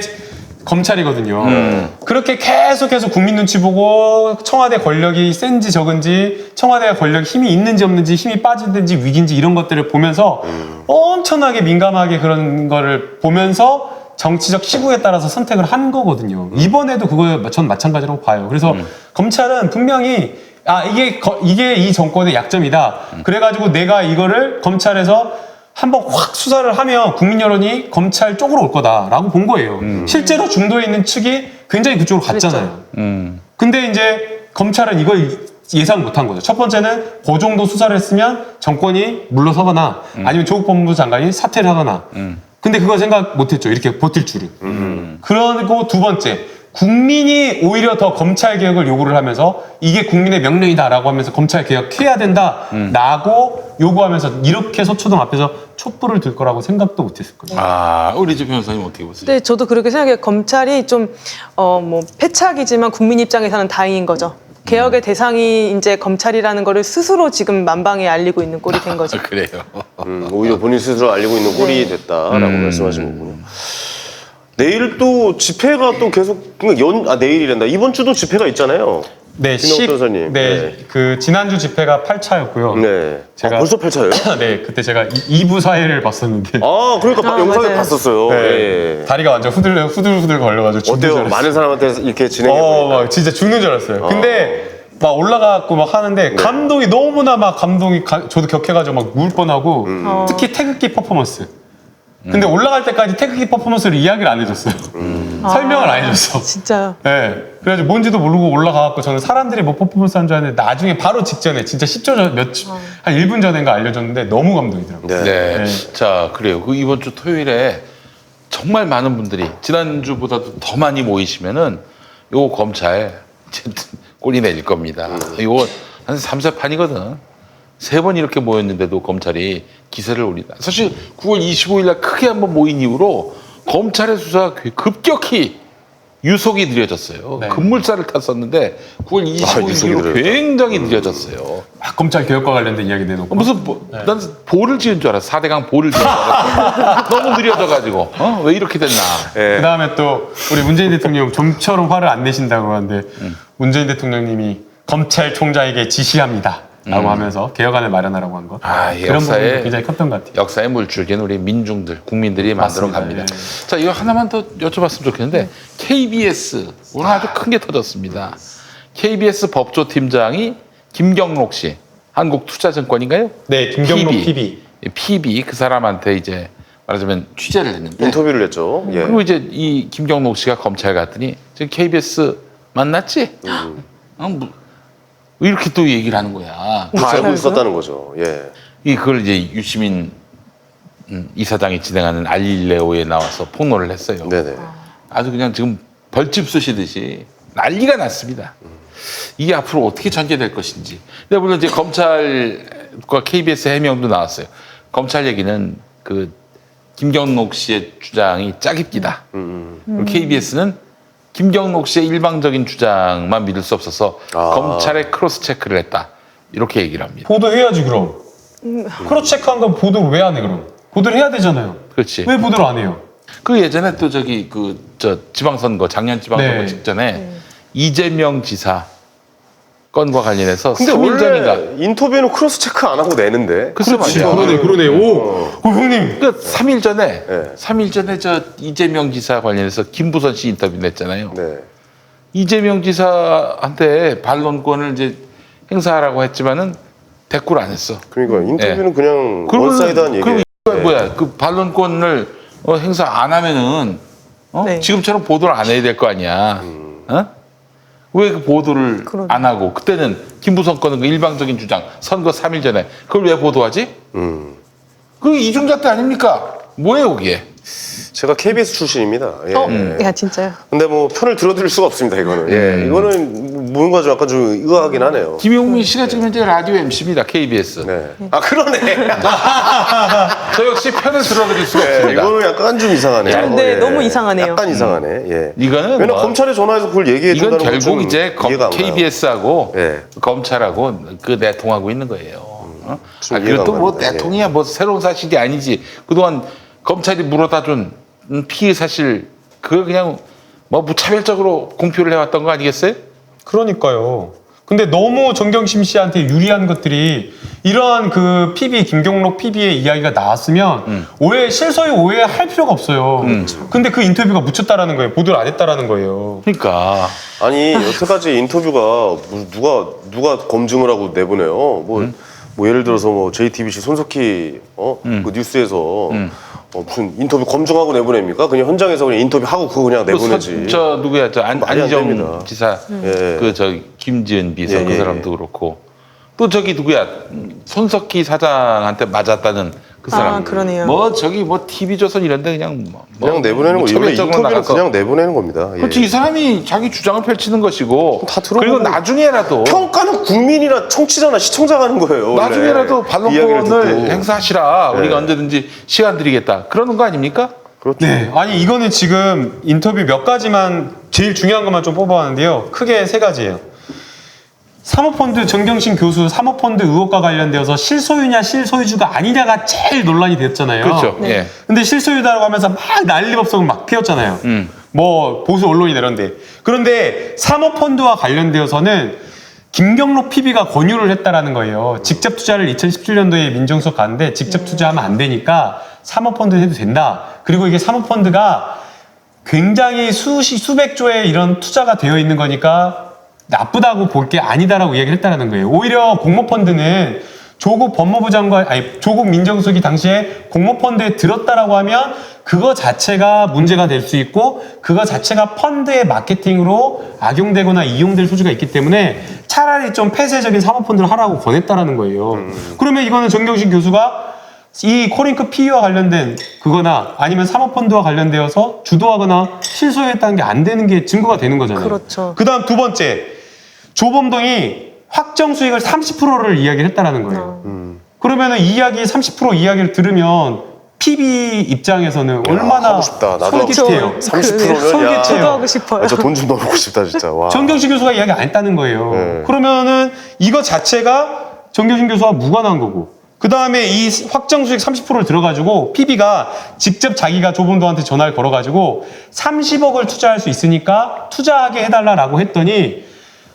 [SPEAKER 3] 검찰이거든요. 그렇게 계속해서 국민 눈치 보고 청와대 권력이 센지 적은지 청와대 권력 힘이 있는지 없는지 힘이 빠지든지 위기인지 이런 것들을 보면서 엄청나게 민감하게 그런 거를 보면서 정치적 시국에 따라서 선택을 한 거거든요. 이번에도 그거 전 마찬가지라고 봐요. 그래서 검찰은 분명히 이게 이 정권의 약점이다. 그래가지고 내가 이거를 검찰에서 한번 확 수사를 하면 국민 여론이 검찰 쪽으로 올 거다라고 본 거예요. 실제로 중도에 있는 측이 굉장히 그쪽으로 갔잖아요. 근데 이제 검찰은 이걸 예상 못한 거죠. 첫 번째는 그 정도 수사를 했으면 정권이 물러서거나 아니면 조국 법무부 장관이 사퇴를 하거나. 근데 그걸 생각 못했죠. 이렇게 버틸 줄은. 그리고 두 번째, 국민이 오히려 더 검찰 개혁을 요구를 하면서 이게 국민의 명령이다라고 하면서 검찰 개혁해야 된다라고 요구하면서 이렇게 서초동 앞에서 촛불을 들 거라고 생각도 못했을 거예요.
[SPEAKER 2] 아, 우리 집 변호사님 어떻게 보세요?
[SPEAKER 4] 네, 저도 그렇게 생각해요. 검찰이 좀 패착이지만 국민 입장에서는 다행인 거죠. 개혁의 대상이 이제 검찰이라는 거를 스스로 지금 만방에 알리고 있는 꼴이 된 거죠.
[SPEAKER 2] 그래요.
[SPEAKER 1] 오히려 본인 스스로 알리고 있는 꼴이 됐다라고 말씀하신 거군요. 내일 또 집회가 또 계속 내일이란다. 이번 주도 집회가 있잖아요.
[SPEAKER 3] 네,
[SPEAKER 1] 김영욱 변호사님.
[SPEAKER 3] 네, 그 지난주 집회가 8차였고요.
[SPEAKER 1] 네.
[SPEAKER 3] 제가-
[SPEAKER 1] 벌써 8차예요?
[SPEAKER 3] 네, 그때 제가 2부 사회를 봤었는데
[SPEAKER 1] 그러니까 영상에
[SPEAKER 4] 맞아요.
[SPEAKER 1] 봤었어요.
[SPEAKER 3] 네,
[SPEAKER 1] 예.
[SPEAKER 3] 다리가 완전 후들후들 걸려가지고 죽는 줄
[SPEAKER 1] 어때요?
[SPEAKER 3] 알았어요.
[SPEAKER 1] 많은 사람한테 이렇게 진행해 보니까.
[SPEAKER 3] 막 진짜 죽는 줄 알았어요. 근데 막 올라가고 막 하는데 감동이 너무나 막 저도 격해가지고 막 울 뻔하고 특히 태극기 퍼포먼스. 근데 올라갈 때까지 태극기 퍼포먼스를 이야기를 안 해줬어요. 설명을 안 해줬어.
[SPEAKER 4] 진짜.
[SPEAKER 3] 네. 그래가지고 뭔지도 모르고 올라가갖고 저는 사람들이 뭐 퍼포먼스 한 줄 알았는데 나중에 바로 직전에 진짜 10초 전, 한 1분 전인가 알려줬는데 너무 감동이더라고요.
[SPEAKER 1] 네.
[SPEAKER 2] 네.
[SPEAKER 3] 네.
[SPEAKER 2] 자, 그래요. 그 이번 주 토요일에 정말 많은 분들이 지난주보다도 더 많이 모이시면은 요거 검찰 꼴이 내릴 겁니다. 이거 한 3세 판이거든. 3번 이렇게 모였는데도 검찰이 기세를 올린다. 사실 9월 25일 날 크게 한번 모인 이후로 검찰의 수사가 급격히 유속이 느려졌어요.
[SPEAKER 3] 네.
[SPEAKER 2] 급물살을 탔었는데 9월 25일
[SPEAKER 1] 유속이
[SPEAKER 2] 이후로
[SPEAKER 1] 느려졌다.
[SPEAKER 2] 굉장히 느려졌어요.
[SPEAKER 3] 막 검찰 개혁과 관련된 이야기 내놓고.
[SPEAKER 2] 난 볼을 지은 줄 알았어. 4대강 볼을 지은 줄 알았어. 너무 느려져가지고. 왜 이렇게 됐나.
[SPEAKER 1] 예.
[SPEAKER 3] 그 다음에 또 우리 문재인 대통령 좀처럼 화를 안 내신다고 하는데 문재인 대통령님이 검찰총장에게 지시합니다. 라고 하면서 개혁안을 마련하라고 한 거.
[SPEAKER 2] 이
[SPEAKER 3] 그런 부분이
[SPEAKER 2] 역사에
[SPEAKER 3] 굉장히 컸던 것 같아요.
[SPEAKER 2] 역사의 물줄기는 우리 민중들, 국민들이 만들어
[SPEAKER 3] 맞습니다.
[SPEAKER 2] 갑니다.
[SPEAKER 3] 예.
[SPEAKER 2] 자, 이거 하나만 더 여쭤봤으면 좋겠는데 KBS 오늘 아주 큰 게 터졌습니다. KBS 법조팀장이 김경록 씨, 한국투자증권인가요?
[SPEAKER 3] 네, 김경록 PB.
[SPEAKER 2] PB 그 사람한테 이제 말하자면 취재를 했는데
[SPEAKER 1] 인터뷰를 했죠. 예.
[SPEAKER 2] 그리고 이제 이 김경록 씨가 검찰 갔더니 지금 KBS 만났지? 이렇게 또 얘기를 하는 거야.
[SPEAKER 1] 다 알고
[SPEAKER 4] 알죠?
[SPEAKER 1] 있었다는 거죠. 예.
[SPEAKER 2] 그걸 이제 유시민 이사장이 진행하는 알릴레오에 나와서 폭로를 했어요.
[SPEAKER 1] 네네.
[SPEAKER 2] 아주 그냥 지금 벌집 쑤시듯이 난리가 났습니다. 이게 앞으로 어떻게 전개될 것인지. 근데 물론 이제 검찰과 KBS 해명도 나왔어요. 검찰 얘기는 그 김경록 씨의 주장이 짜깁기다. 그리고 KBS는 김경록 씨의 일방적인 주장만 믿을 수 없어서 검찰에 크로스 체크를 했다. 이렇게 얘기를 합니다.
[SPEAKER 3] 보도해야지 그럼. 크로스 체크한 건 보도를 왜 안 해 그럼? 보도를 해야 되잖아요.
[SPEAKER 2] 그렇지.
[SPEAKER 3] 왜 보도를 안 해요?
[SPEAKER 2] 그 예전에 또 저기 지방선거 작년 지방선거
[SPEAKER 3] 네.
[SPEAKER 2] 직전에 이재명 지사 건과 관련해서
[SPEAKER 1] 근데
[SPEAKER 2] 3일 전인가
[SPEAKER 1] 원래 인터뷰는 크로스 체크 안 하고 내는데.
[SPEAKER 2] 글쎄 말이야.
[SPEAKER 3] 그러네. 오, 형님.
[SPEAKER 2] 그 3일 전에
[SPEAKER 1] 네.
[SPEAKER 2] 3일 전에 저 이재명 지사 관련해서 김부선 씨 인터뷰 냈잖아요.
[SPEAKER 1] 네.
[SPEAKER 2] 이재명 지사한테 반론권을 이제 행사하라고 했지만은 대꾸를 안 했어.
[SPEAKER 1] 그러니까 인터뷰는 그냥
[SPEAKER 2] 그러면은-
[SPEAKER 1] 원사이드한
[SPEAKER 2] 그럼
[SPEAKER 1] 얘기예요.
[SPEAKER 2] 이거 뭐야? 그 반론권을 행사 안 하면은
[SPEAKER 4] 네.
[SPEAKER 2] 지금처럼 보도를 안 해야 될 거 아니야. 왜 그 보도를
[SPEAKER 4] 그러네.
[SPEAKER 2] 안 하고 그때는 김부선 거는 그 일방적인 주장 선거 3일 전에 그걸 왜 보도하지? 그 이중잣 대 아닙니까? 뭐예요 그게?
[SPEAKER 1] 제가 KBS 출신입니다. 예.
[SPEAKER 4] 야, 진짜요?
[SPEAKER 1] 근데 뭐 편을 들어드릴 수가 없습니다. 이거는. 예. 이거는 뭔가 좀 약간 좀 의아하긴 하네요.
[SPEAKER 2] 김용민 씨가 지금 현재 라디오 MC입니다. KBS.
[SPEAKER 1] 네. 아 그러네.
[SPEAKER 2] 저 역시 편을 들어드릴 수가
[SPEAKER 1] 네,
[SPEAKER 2] 없습니다.
[SPEAKER 1] 이거는 약간 좀 이상하네요.
[SPEAKER 4] 네, 너무 이상하네요.
[SPEAKER 1] 약간 이상하네. 예.
[SPEAKER 2] 이거는
[SPEAKER 1] 왜냐면
[SPEAKER 2] 뭐-
[SPEAKER 1] 검찰에 전화해서 그걸 얘기해
[SPEAKER 2] 이건
[SPEAKER 1] 준다는 건 좀
[SPEAKER 2] 결국 이제
[SPEAKER 1] 이해가 안 가요.
[SPEAKER 2] KBS하고
[SPEAKER 1] 예.
[SPEAKER 2] 검찰하고 그 내통하고 있는 거예요.
[SPEAKER 1] 좀 이해가
[SPEAKER 2] 그것도
[SPEAKER 1] 안
[SPEAKER 2] 뭐
[SPEAKER 1] 갑니다.
[SPEAKER 2] 내통이야 뭐 새로운 사실이 아니지. 그동안 검찰이 물어다 준 피해 사실 그걸 그냥 뭐 무차별적으로 공표를 해왔던 거 아니겠어요?
[SPEAKER 3] 그러니까요. 근데 너무 정경심 씨한테 유리한 것들이 이러한 그 PB 김경록 PB의 이야기가 나왔으면 실소유 오해할 필요가 없어요. 근데 그 인터뷰가 묻혔다라는 거예요. 보도를 안 했다라는 거예요.
[SPEAKER 2] 그러니까
[SPEAKER 1] 아니 여태까지 인터뷰가 누가 검증을 하고 내보내요. 뭐 예를 들어서 뭐 JTBC 손석희 그 뉴스에서 무슨 인터뷰 검증하고 내보냅니까? 그냥 현장에서 그냥 인터뷰하고 그거 그냥 내보내지.
[SPEAKER 2] 저 누구야 저
[SPEAKER 1] 말이 안
[SPEAKER 2] 안희정
[SPEAKER 1] 됩니다.
[SPEAKER 2] 지사
[SPEAKER 1] 예.
[SPEAKER 2] 그 저 김지은 비서
[SPEAKER 1] 예,
[SPEAKER 2] 그
[SPEAKER 1] 예,
[SPEAKER 2] 사람도 그렇고 또 저기 누구야 손석희 사장한테 맞았다는 그 사람.
[SPEAKER 4] 아, 그러네요.
[SPEAKER 2] 뭐 저기 뭐 TV조선 이런데 그냥
[SPEAKER 1] 그냥 내보내는 거. 원래
[SPEAKER 2] 차별적으로
[SPEAKER 1] 인터뷰는
[SPEAKER 2] 나가서.
[SPEAKER 1] 그냥 내보내는 겁니다. 예.
[SPEAKER 2] 그렇지 이 사람이 자기 주장을 펼치는 것이고
[SPEAKER 1] 다 들어보고.
[SPEAKER 2] 그리고 나중에라도
[SPEAKER 1] 평가는 국민이나 청취자나 시청자가 하는 거예요. 원래.
[SPEAKER 2] 나중에라도
[SPEAKER 1] 이야기를
[SPEAKER 2] 반론권을
[SPEAKER 1] 듣고.
[SPEAKER 2] 행사하시라 우리가
[SPEAKER 1] 네.
[SPEAKER 2] 언제든지 시간 드리겠다 그러는 거 아닙니까?
[SPEAKER 1] 그렇죠.
[SPEAKER 3] 네. 아니 이거는 지금 인터뷰 몇 가지만 제일 중요한 것만 좀 뽑아봤는데요. 크게 3가지예요. 사모펀드 정경심 교수 사모펀드 의혹과 관련되어서 실소유냐 실소유주가 아니냐가 제일 논란이 됐잖아요.
[SPEAKER 2] 그렇죠. 예.
[SPEAKER 3] 근데 실소유다라고 하면서 막 난리법석을 막 피웠잖아요. 뭐 보수 언론이 이런데. 그런데 사모펀드와 관련되어서는 김경록 PB가 권유를 했다라는 거예요. 직접 투자를 2017년도에 민정수석 갔는데 직접 투자하면 안 되니까 사모펀드 해도 된다. 그리고 이게 사모펀드가 굉장히 수백조의 이런 투자가 되어 있는 거니까 나쁘다고 볼 게 아니다라고 이야기를 했다는 거예요. 오히려 공모펀드는 조국 법무부 장관, 조국 민정수석이 당시에 공모펀드에 들었다라고 하면 그거 자체가 문제가 될 수 있고 그거 자체가 펀드의 마케팅으로 악용되거나 이용될 소지가 있기 때문에 차라리 좀 폐쇄적인 사모펀드를 하라고 권했다라는 거예요. 그러면 이거는 정경심 교수가 이 코링크 PE와 관련된 그거나 아니면 사모펀드와 관련되어서 주도하거나 실소했다는 게 안 되는 게 증거가 되는 거잖아요.
[SPEAKER 4] 그렇죠.
[SPEAKER 3] 그 다음 두 번째, 조범동이 확정 수익을 30%를 이야기를 했다라는 거예요. 그러면은 이 이야기 30% 이야기를 들으면 PB 입장에서는 얼마나
[SPEAKER 1] 하고 싶다. 나도
[SPEAKER 3] 솔깃해요.
[SPEAKER 1] 30%면 야.
[SPEAKER 4] 저도 하고 싶어요.
[SPEAKER 1] 저 돈 좀 넣어놓고 싶다 진짜. 와.
[SPEAKER 3] 정경심 교수가 이야기 안 했다는 거예요.
[SPEAKER 1] 네.
[SPEAKER 3] 그러면은 이거 자체가 정경심 교수와 무관한 거고. 그 다음에 이 확정 수익 30%를 들어가지고 PB가 직접 자기가 조범동한테 전화를 걸어가지고 30억을 투자할 수 있으니까 투자하게 해달라라고 했더니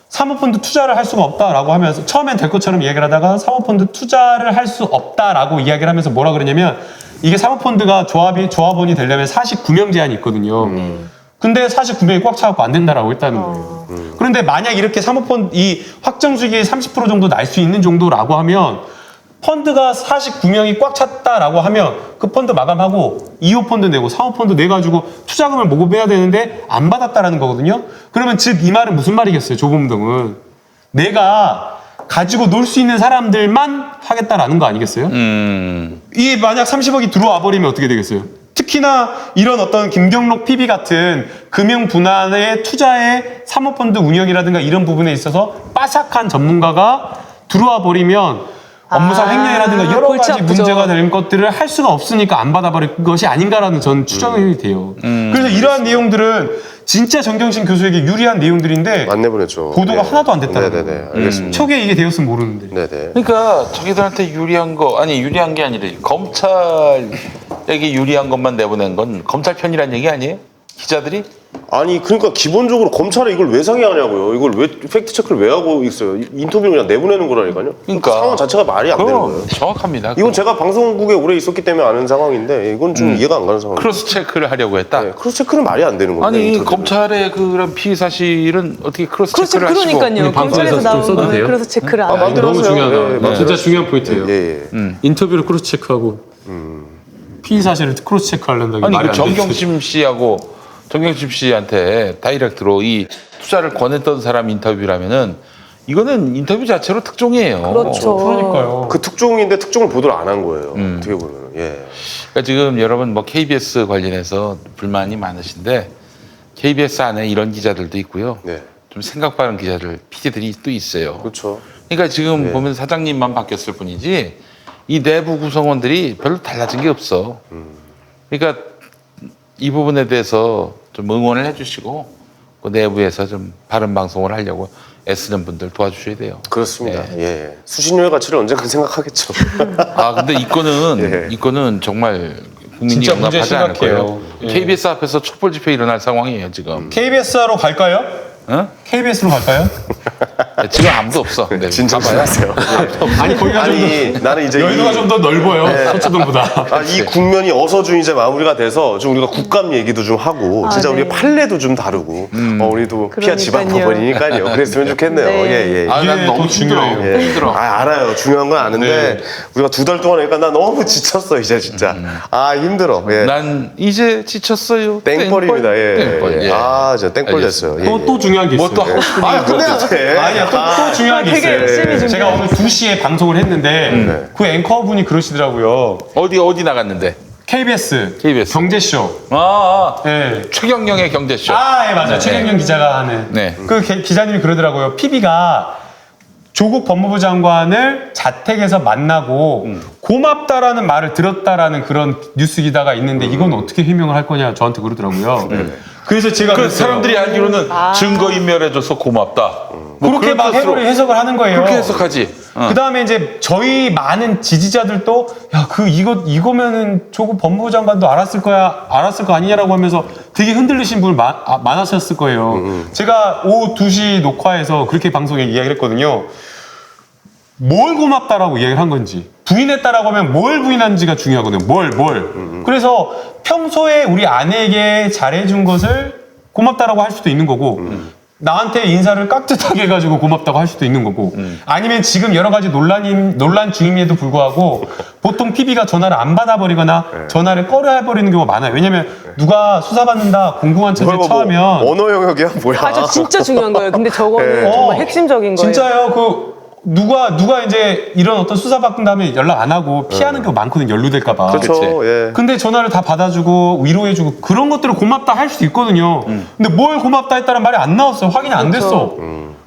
[SPEAKER 3] 사모펀드 투자를 할 수가 없다라고 하면서 처음엔 될 것처럼 이야기를 하다가 사모펀드 투자를 할 수 없다라고 이야기를 하면서 뭐라 그러냐면 이게 사모펀드가 조합원이 되려면 49명 제한이 있거든요. 근데 49명이 꽉 차갖고 안 된다라고 했다는 거예요. 그런데 만약 이렇게 사모펀드 이 확정 수익이 30% 정도 날 수 있는 정도라고 하면 펀드가 49명이 꽉 찼다라고 하면 그 펀드 마감하고 2호 펀드 내고 3호 펀드 내가지고 투자금을 모금해야 되는데 안 받았다라는 거거든요. 그러면 즉 이 말은 무슨 말이겠어요? 조범동은 내가 가지고 놀 수 있는 사람들만 하겠다라는 거 아니겠어요? 이 만약 30억이 들어와 버리면 어떻게 되겠어요? 특히나 이런 어떤 김경록 PB 같은 금융 분야의 투자의 사모펀드 운영이라든가 이런 부분에 있어서 빠삭한 전문가가 들어와 버리면 업무상 횡령이라든가 여러
[SPEAKER 4] 골치
[SPEAKER 3] 가지
[SPEAKER 4] 아프죠.
[SPEAKER 3] 문제가 될 것들을 할 수가 없으니까 안 받아버릴 것이 아닌가라는 전 추정이 돼요. 그래서 이러한 내용들은 진짜 정경심 교수에게 유리한 내용들인데
[SPEAKER 1] 안 내보냈죠.
[SPEAKER 3] 보도가
[SPEAKER 1] 예.
[SPEAKER 3] 하나도 안 됐다는
[SPEAKER 1] 네네네.
[SPEAKER 3] 거예요.
[SPEAKER 1] 알겠습니다.
[SPEAKER 3] 초기에 이게 되었으면 모르는데.
[SPEAKER 1] 네네.
[SPEAKER 2] 그러니까 자기들한테 유리한 거 아니 유리한 게 아니라 검찰에게 유리한 것만 내보낸 건 검찰 편이란 얘기 아니에요? 기자들이?
[SPEAKER 1] 아니 그러니까 기본적으로 검찰에 이걸 왜 상의하냐고요. 이걸 왜 팩트 체크를 왜 하고 있어요. 인터뷰를 그냥 내보내는 거라니까요.
[SPEAKER 2] 그러니까.
[SPEAKER 1] 상황 자체가 말이 안 되는
[SPEAKER 2] 그럼
[SPEAKER 1] 거예요.
[SPEAKER 2] 정확합니다.
[SPEAKER 1] 이건 제가 방송국에 오래 있었기 때문에 아는 상황인데 이건 좀 이해가 안 가는 상황이에요.
[SPEAKER 2] 크로스 체크를 하려고 했다.
[SPEAKER 1] 네, 크로스 체크는 말이 안 되는 거예요.
[SPEAKER 2] 아니
[SPEAKER 1] 인터뷰는.
[SPEAKER 2] 검찰의 그런 피의 사실은 어떻게 크로스
[SPEAKER 4] 그렇죠.
[SPEAKER 2] 체크를 하시고?
[SPEAKER 4] 그러니까요.
[SPEAKER 3] 방송에서
[SPEAKER 4] 검찰에서
[SPEAKER 3] 좀 써도
[SPEAKER 4] 나오는
[SPEAKER 3] 돼요?
[SPEAKER 4] 그래서 체크를 안
[SPEAKER 1] 아,
[SPEAKER 4] 해요.
[SPEAKER 1] 마음대로
[SPEAKER 3] 너무
[SPEAKER 1] 하세요.
[SPEAKER 3] 중요하다.
[SPEAKER 1] 예, 마음대로
[SPEAKER 3] 진짜
[SPEAKER 1] 하세요.
[SPEAKER 3] 중요한 포인트예요.
[SPEAKER 1] 예, 예.
[SPEAKER 3] 인터뷰를 크로스 체크하고 피의 사실을 크로스 체크하려는 게
[SPEAKER 2] 아니
[SPEAKER 3] 말이
[SPEAKER 2] 그
[SPEAKER 3] 안 돼.
[SPEAKER 2] 정경심 씨한테 다이렉트로 이 투자를 권했던 사람 인터뷰라면은 이거는 인터뷰 자체로 특종이에요.
[SPEAKER 4] 그렇죠.
[SPEAKER 3] 그러니까요.
[SPEAKER 1] 그 특종인데 특종을 보도를 안 한 거예요. 어떻게 보면. 예.
[SPEAKER 2] 그러니까 지금 여러분 뭐 KBS 관련해서 불만이 많으신데 KBS 안에 이런 기자들도 있고요.
[SPEAKER 1] 네.
[SPEAKER 2] 좀 생각 바른 기자들, PD들이 또 있어요.
[SPEAKER 1] 그렇죠.
[SPEAKER 2] 그러니까 지금
[SPEAKER 1] 네.
[SPEAKER 2] 보면 사장님만 바뀌었을 뿐이지 이 내부 구성원들이 별로 달라진 게 없어. 그러니까 이 부분에 대해서 좀 응원을 해주시고 그 내부에서 좀 바른 방송을 하려고 애쓰는 분들 도와주셔야 돼요.
[SPEAKER 1] 그렇습니다. 예. 수신료의 가치를 언젠가 생각하겠죠.
[SPEAKER 2] 아 근데 이거는
[SPEAKER 1] 예.
[SPEAKER 2] 이거는 정말 국민이
[SPEAKER 3] 진짜 문제
[SPEAKER 2] 용납하지 않을
[SPEAKER 3] 심각해요.
[SPEAKER 2] 거예요.
[SPEAKER 3] 예.
[SPEAKER 2] KBS 앞에서 촛불 집회 일어날 상황이에요 지금.
[SPEAKER 3] KBS로 갈까요?
[SPEAKER 2] 어?
[SPEAKER 3] KBS로 갈까요?
[SPEAKER 2] 지금 아무도 없어. 근데
[SPEAKER 1] 진정하세요.
[SPEAKER 3] 아니 거기가
[SPEAKER 1] 아니 나는 이제
[SPEAKER 3] 여의도가 좀 더 넓어요. 서초동보다.
[SPEAKER 1] 이 국면이 어서 좀 이제 마무리가 돼서 좀 우리가 국감 얘기도 좀 하고
[SPEAKER 4] 아,
[SPEAKER 1] 진짜
[SPEAKER 4] 네.
[SPEAKER 1] 우리 판례도 좀 다루고 우리도 피하 지방
[SPEAKER 4] 그러니까요.
[SPEAKER 1] 법원이니까요. 그랬으면 좋겠네요.
[SPEAKER 4] 네.
[SPEAKER 1] 예, 예.
[SPEAKER 2] 아, 난
[SPEAKER 3] 이게
[SPEAKER 2] 너무
[SPEAKER 3] 더
[SPEAKER 2] 힘들어.
[SPEAKER 3] 중요해요.
[SPEAKER 2] 힘들어.
[SPEAKER 1] 아, 알아요. 중요한 건 아는데
[SPEAKER 3] 네.
[SPEAKER 1] 우리가 2달 동안 하니까 나 너무 지쳤어 이제 진짜. 아 힘들어. 예.
[SPEAKER 2] 난 이제 지쳤어요.
[SPEAKER 1] 땡벌입니다. 예.
[SPEAKER 2] 땡벌. 예.
[SPEAKER 1] 아, 저 땡벌
[SPEAKER 2] 알겠습니다.
[SPEAKER 1] 됐어요. 예,
[SPEAKER 3] 또 중요한 게 있어요.
[SPEAKER 2] 뭐또 하고 싶은
[SPEAKER 1] 아, 끝내야 돼.
[SPEAKER 3] 아니야, 또 중요한 게
[SPEAKER 4] 되게
[SPEAKER 3] 있어요.
[SPEAKER 4] 열심히
[SPEAKER 3] 제가 오늘 2시에 방송을 했는데 그 앵커분이 그러시더라고요.
[SPEAKER 2] 어디 나갔는데?
[SPEAKER 3] KBS,
[SPEAKER 2] KBS.
[SPEAKER 3] 경제쇼. 예.
[SPEAKER 2] 최경영의 경제쇼.
[SPEAKER 3] 예, 맞아요.
[SPEAKER 2] 네.
[SPEAKER 3] 최경영 기자가 하는.
[SPEAKER 2] 네.
[SPEAKER 3] 그 기자님이 그러더라고요. PB가 조국 법무부 장관을 자택에서 만나고 고맙다라는 말을 들었다라는 그런 뉴스 기다가 있는데 이건 어떻게 해명을 할 거냐 저한테 그러더라고요. 그래서 제가
[SPEAKER 2] 그
[SPEAKER 3] 그랬어요.
[SPEAKER 2] 사람들이 알기로는 증거 인멸해줘서 고맙다. 뭐
[SPEAKER 3] 그렇게
[SPEAKER 2] 그런
[SPEAKER 3] 막
[SPEAKER 2] 뜻으로
[SPEAKER 3] 해석을 하는 거예요.
[SPEAKER 2] 그렇게 해석하지.
[SPEAKER 3] 그 다음에 이제 저희 많은 지지자들도 야, 이거면은 조국 법무부 장관도 알았을 거 아니냐라고 하면서 되게 흔들리신 분 많으셨을 거예요. 제가 오후 2시 녹화에서 그렇게 방송에 이야기를 했거든요. 뭘 고맙다라고 이야기를 한 건지, 부인했다라고 하면 뭘 부인한지가 중요하거든요. 뭘. 그래서 평소에 우리 아내에게 잘해준 것을 고맙다라고 할 수도 있는 거고, 나한테 인사를 깍듯하게 해가지고 고맙다고 할 수도 있는 거고, 아니면 지금 여러 가지 논란 중임에도 불구하고 보통 PB가 전화를 안 받아버리거나 전화를 꺼려해버리는 경우가 많아요. 왜냐면 누가 수사받는다 공공한 처지에 처하면
[SPEAKER 1] 언어 영역이야 뭐야?
[SPEAKER 4] 아, 저 진짜 중요한 거예요. 근데 저거는
[SPEAKER 1] 네.
[SPEAKER 4] 정말 핵심적인 거예요.
[SPEAKER 3] 진짜요. 누가 이제 이런 어떤 수사 받은 다음에 연락 안 하고 피하는 경우 많거든요. 연루될까봐.
[SPEAKER 1] 그렇죠. 예.
[SPEAKER 3] 근데 전화를 다 받아주고 위로해주고 그런 것들을 고맙다 할 수도 있거든요. 근데 뭘 고맙다 했다는 말이 안 나왔어요. 확인이 안 됐어.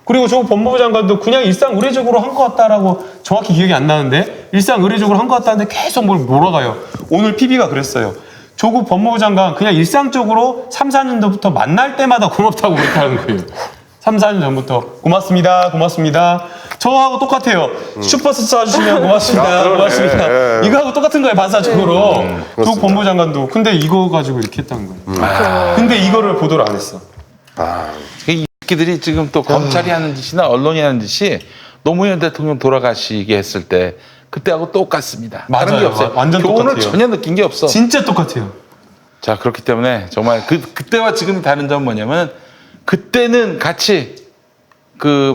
[SPEAKER 3] 그리고 조국 법무부 장관도 그냥 일상 의례적으로 한 것 같다라고 정확히 기억이 안 나는데 일상 의례적으로 한 것 같다는데 계속 뭘 몰아가요. 오늘 PB가 그랬어요. 조국 법무부 장관 그냥 일상적으로 3, 4년 전부터 만날 때마다 고맙다고 그랬다는 거예요. 3, 4년 전부터 고맙습니다. 저하고 똑같아요. 슈퍼스타 주시면 고맙습니다. 고맙습니다. 이거하고 똑같은 거예요. 반사적으로. 조국 법무부 장관도. 근데 이거 가지고 이렇게 했다는 거예요. 근데 이거를 보도를 안 했어.
[SPEAKER 2] 이 새끼들이 지금 또 검찰이 하는 짓이나 언론이 하는 짓이 노무현 대통령 돌아가시게 했을 때 그때하고 똑같습니다. 다른 게
[SPEAKER 3] 맞아요.
[SPEAKER 2] 없어요.
[SPEAKER 3] 완전
[SPEAKER 2] 교훈을
[SPEAKER 3] 똑같아요.
[SPEAKER 2] 전혀 느낀 게 없어.
[SPEAKER 3] 진짜 똑같아요.
[SPEAKER 2] 자, 그렇기 때문에 정말 그때와 지금이 다른 점은 뭐냐면 그때는 같이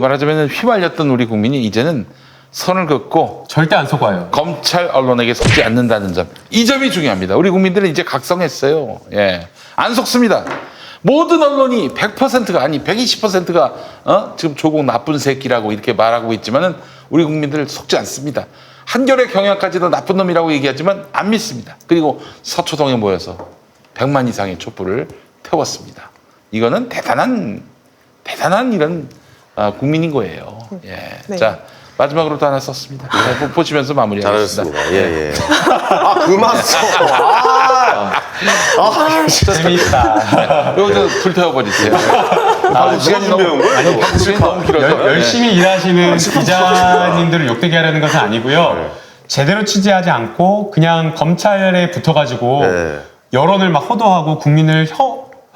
[SPEAKER 2] 말하자면 휘말렸던 우리 국민이 이제는 선을 긋고
[SPEAKER 3] 절대 안 속아요.
[SPEAKER 2] 검찰 언론에게 속지 않는다는 점. 이 점이 중요합니다. 우리 국민들은 이제 각성했어요. 예. 안 속습니다. 모든 언론이 100%가 아니 120%가 지금 조국 나쁜 새끼라고 이렇게 말하고 있지만은 우리 국민들 속지 않습니다. 한겨레 경향까지도 나쁜 놈이라고 얘기하지만 안 믿습니다. 그리고 서초동에 모여서 100만 이상의 촛불을 태웠습니다. 이거는 대단한 이런 국민인 거예요. 예.
[SPEAKER 4] 네.
[SPEAKER 2] 자, 마지막으로 또 하나 썼습니다. 네, 보시면서 마무리하겠습니다.
[SPEAKER 1] 잘하셨습니다. 예. 그만 써.
[SPEAKER 3] 재미있다.
[SPEAKER 2] 여기서 불태워버리세요.
[SPEAKER 1] 시간이 너무
[SPEAKER 2] 시간이 너무 길어서.
[SPEAKER 3] 열심히 일하시는 기자님들을 욕되게 하려는 것은 아니고요. 제대로 취재하지 않고 그냥 검찰에 붙어가지고
[SPEAKER 1] 네.
[SPEAKER 3] 여론을 막 호도하고 국민을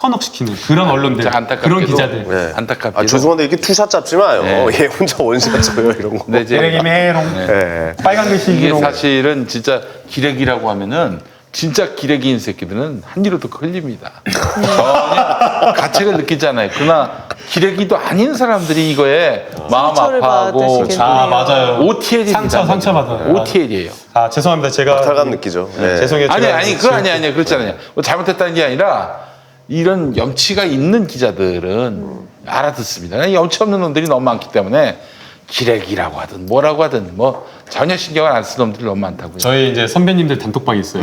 [SPEAKER 3] 현혹시키는 그런 언론들, 그런 기자들.
[SPEAKER 1] 네.
[SPEAKER 2] 안타깝게도.
[SPEAKER 1] 죄송한데 이렇게 투샷 잡지 마요.
[SPEAKER 2] 네.
[SPEAKER 1] 얘 혼자 원샷 쳐요 이런 거.
[SPEAKER 2] 네, 이제
[SPEAKER 3] 기레기 메롱.
[SPEAKER 1] 예.
[SPEAKER 3] 빨간 글씨
[SPEAKER 2] 이게
[SPEAKER 3] 기록.
[SPEAKER 2] 사실은 진짜 기레기라고 하면은 진짜 기레기인 새끼들은 한 뒤로 더 흘립니다. 전혀 가책을 느끼잖아요. 그러나 기레기도 아닌 사람들이 이거에 마음
[SPEAKER 4] 상처를
[SPEAKER 2] 아파하고
[SPEAKER 4] 받으시겠네요.
[SPEAKER 3] 맞아요.
[SPEAKER 2] OTL입니다.
[SPEAKER 3] 상처 받아요.
[SPEAKER 2] OTL이에요.
[SPEAKER 3] 죄송합니다. 제가
[SPEAKER 1] 박탈감 느끼죠. 네.
[SPEAKER 3] 죄송해요.
[SPEAKER 2] 아니 그거 아니야. 그렇지 않아요. 뭐 잘못했다는 게 아니라 이런 염치가 있는 기자들은 알아듣습니다. 염치 없는 놈들이 너무 많기 때문에 기레기라고 하든 뭐라고 하든 뭐 전혀 신경을 안 쓰는 놈들이 너무 많다고요.
[SPEAKER 3] 저희 이제 선배님들 단톡방이 있어요.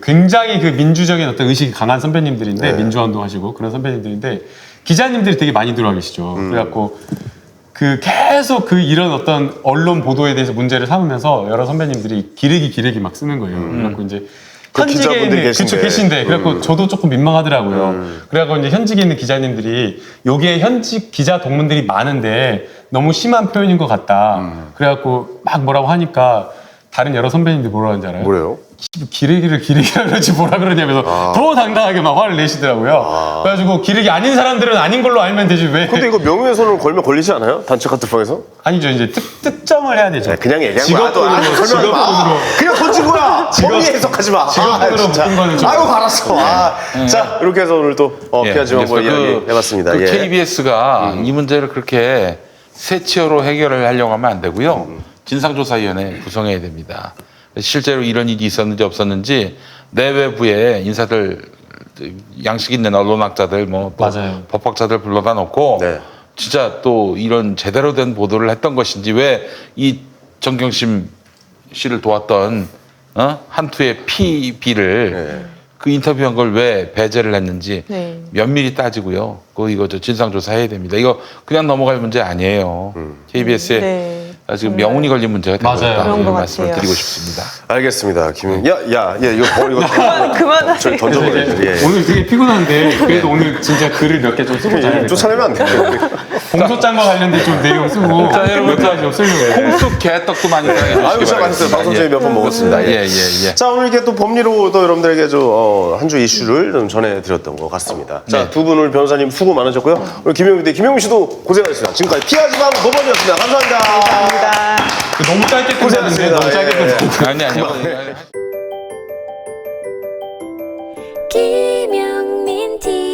[SPEAKER 3] 굉장히 민주적인 어떤 의식이 강한 선배님들인데 민주화 운동하시고 그런 선배님들인데 기자님들이 되게 많이 들어와 계시죠. 그래갖고 계속 이런 어떤 언론 보도에 대해서 문제를 삼으면서 여러 선배님들이 기레기 막 쓰는 거예요. 그래갖고 이제 현직에
[SPEAKER 1] 기자분들이
[SPEAKER 3] 있는 계신데 그래갖고 저도 조금 민망하더라고요. 그래갖고 이제 현직에 있는 기자님들이 요게 현직 기자 동문들이 많은데 너무 심한 표현인 것 같다. 그래갖고 막 뭐라고 하니까 다른 여러 선배님들이 뭐라고 하는지 알아요?
[SPEAKER 1] 뭐래요?
[SPEAKER 3] 기레기라 그러지 뭐라 그러냐면서 더 당당하게 막 화를 내시더라고요. 그래가지고 기레기 아닌 사람들은 아닌 걸로 알면 되지 왜?
[SPEAKER 1] 근데 이거 명예훼손을 걸면 걸리지 않아요? 단체 카톡방에서?
[SPEAKER 3] 아니죠. 이제 특정을 해야 되죠.
[SPEAKER 1] 그냥 얘기한
[SPEAKER 3] 직업군으로,
[SPEAKER 1] 거야. 설명하지 마. 그냥 던진 거야. 범위 해석하지 마.
[SPEAKER 3] 직업군으로
[SPEAKER 1] 진짜.
[SPEAKER 3] 묶은 거는 좀-
[SPEAKER 1] 아이고 알았어. 자 이렇게 해서 오늘 또 피하지만 뭐 이야기 해봤습니다. 예.
[SPEAKER 2] KBS가 이 문제를 그렇게 세치어로 해결을 하려고 하면 안 되고요. 진상조사위원회 구성해야 됩니다. 실제로 이런 일이 있었는지 없었는지 내외부에 인사들 양식 있는 언론학자들 뭐 또
[SPEAKER 3] 맞아요.
[SPEAKER 2] 법학자들 불러다 놓고
[SPEAKER 1] 네.
[SPEAKER 2] 진짜 또 이런 제대로 된 보도를 했던 것인지 왜 이 정경심 씨를 도왔던 한투의 PB를 그 인터뷰한 걸 왜 배제를 했는지
[SPEAKER 4] 네.
[SPEAKER 2] 면밀히 따지고요. 이거 진상조사 해야 됩니다. 이거 그냥 넘어갈 문제 아니에요. KBS의
[SPEAKER 4] 네.
[SPEAKER 2] 지금 명운이 걸린 문제가 되고
[SPEAKER 3] 맞아요.
[SPEAKER 2] 있다.
[SPEAKER 4] 그런
[SPEAKER 2] 이런
[SPEAKER 4] 것
[SPEAKER 2] 말씀을
[SPEAKER 4] 같아요.
[SPEAKER 2] 드리고 싶습니다.
[SPEAKER 1] 알겠습니다. 이거 버리고
[SPEAKER 4] 그만하세요.
[SPEAKER 1] 던져버려야지. 예.
[SPEAKER 3] 오늘 되게 피곤한데 그래도 오늘 진짜 글을 몇 개 좀 쓰고 자야
[SPEAKER 1] 쫓아내면 안 돼요.
[SPEAKER 3] 공소장과 관련된 좀 내용 쓰고
[SPEAKER 2] 자, 여러분,
[SPEAKER 3] 몇 가지 좀 쓰려고.
[SPEAKER 2] 홍쑥 개떡도 많이 사랑해 주시기
[SPEAKER 1] 아유, 진짜 맛있어요. 방송 중에 몇 번 먹었습니다. 예.
[SPEAKER 2] 예.
[SPEAKER 1] 자, 오늘 이렇게 또 법리로 또 여러분들에게 한 주 이슈를 좀 전해드렸던 것 같습니다. 자,
[SPEAKER 2] 네.
[SPEAKER 1] 두 분 오늘 변호사님 수고 많으셨고요. 오늘 김용민 씨도 고생하셨습니다. 지금까지 피하지마 노번이었습니다. 감사합니다.
[SPEAKER 4] 감사합니다.
[SPEAKER 3] 너무 짧게 끝났는데 너무 짧게
[SPEAKER 1] 예, 예.
[SPEAKER 3] 끝났는데.
[SPEAKER 2] 아니요.
[SPEAKER 5] 김용민 TV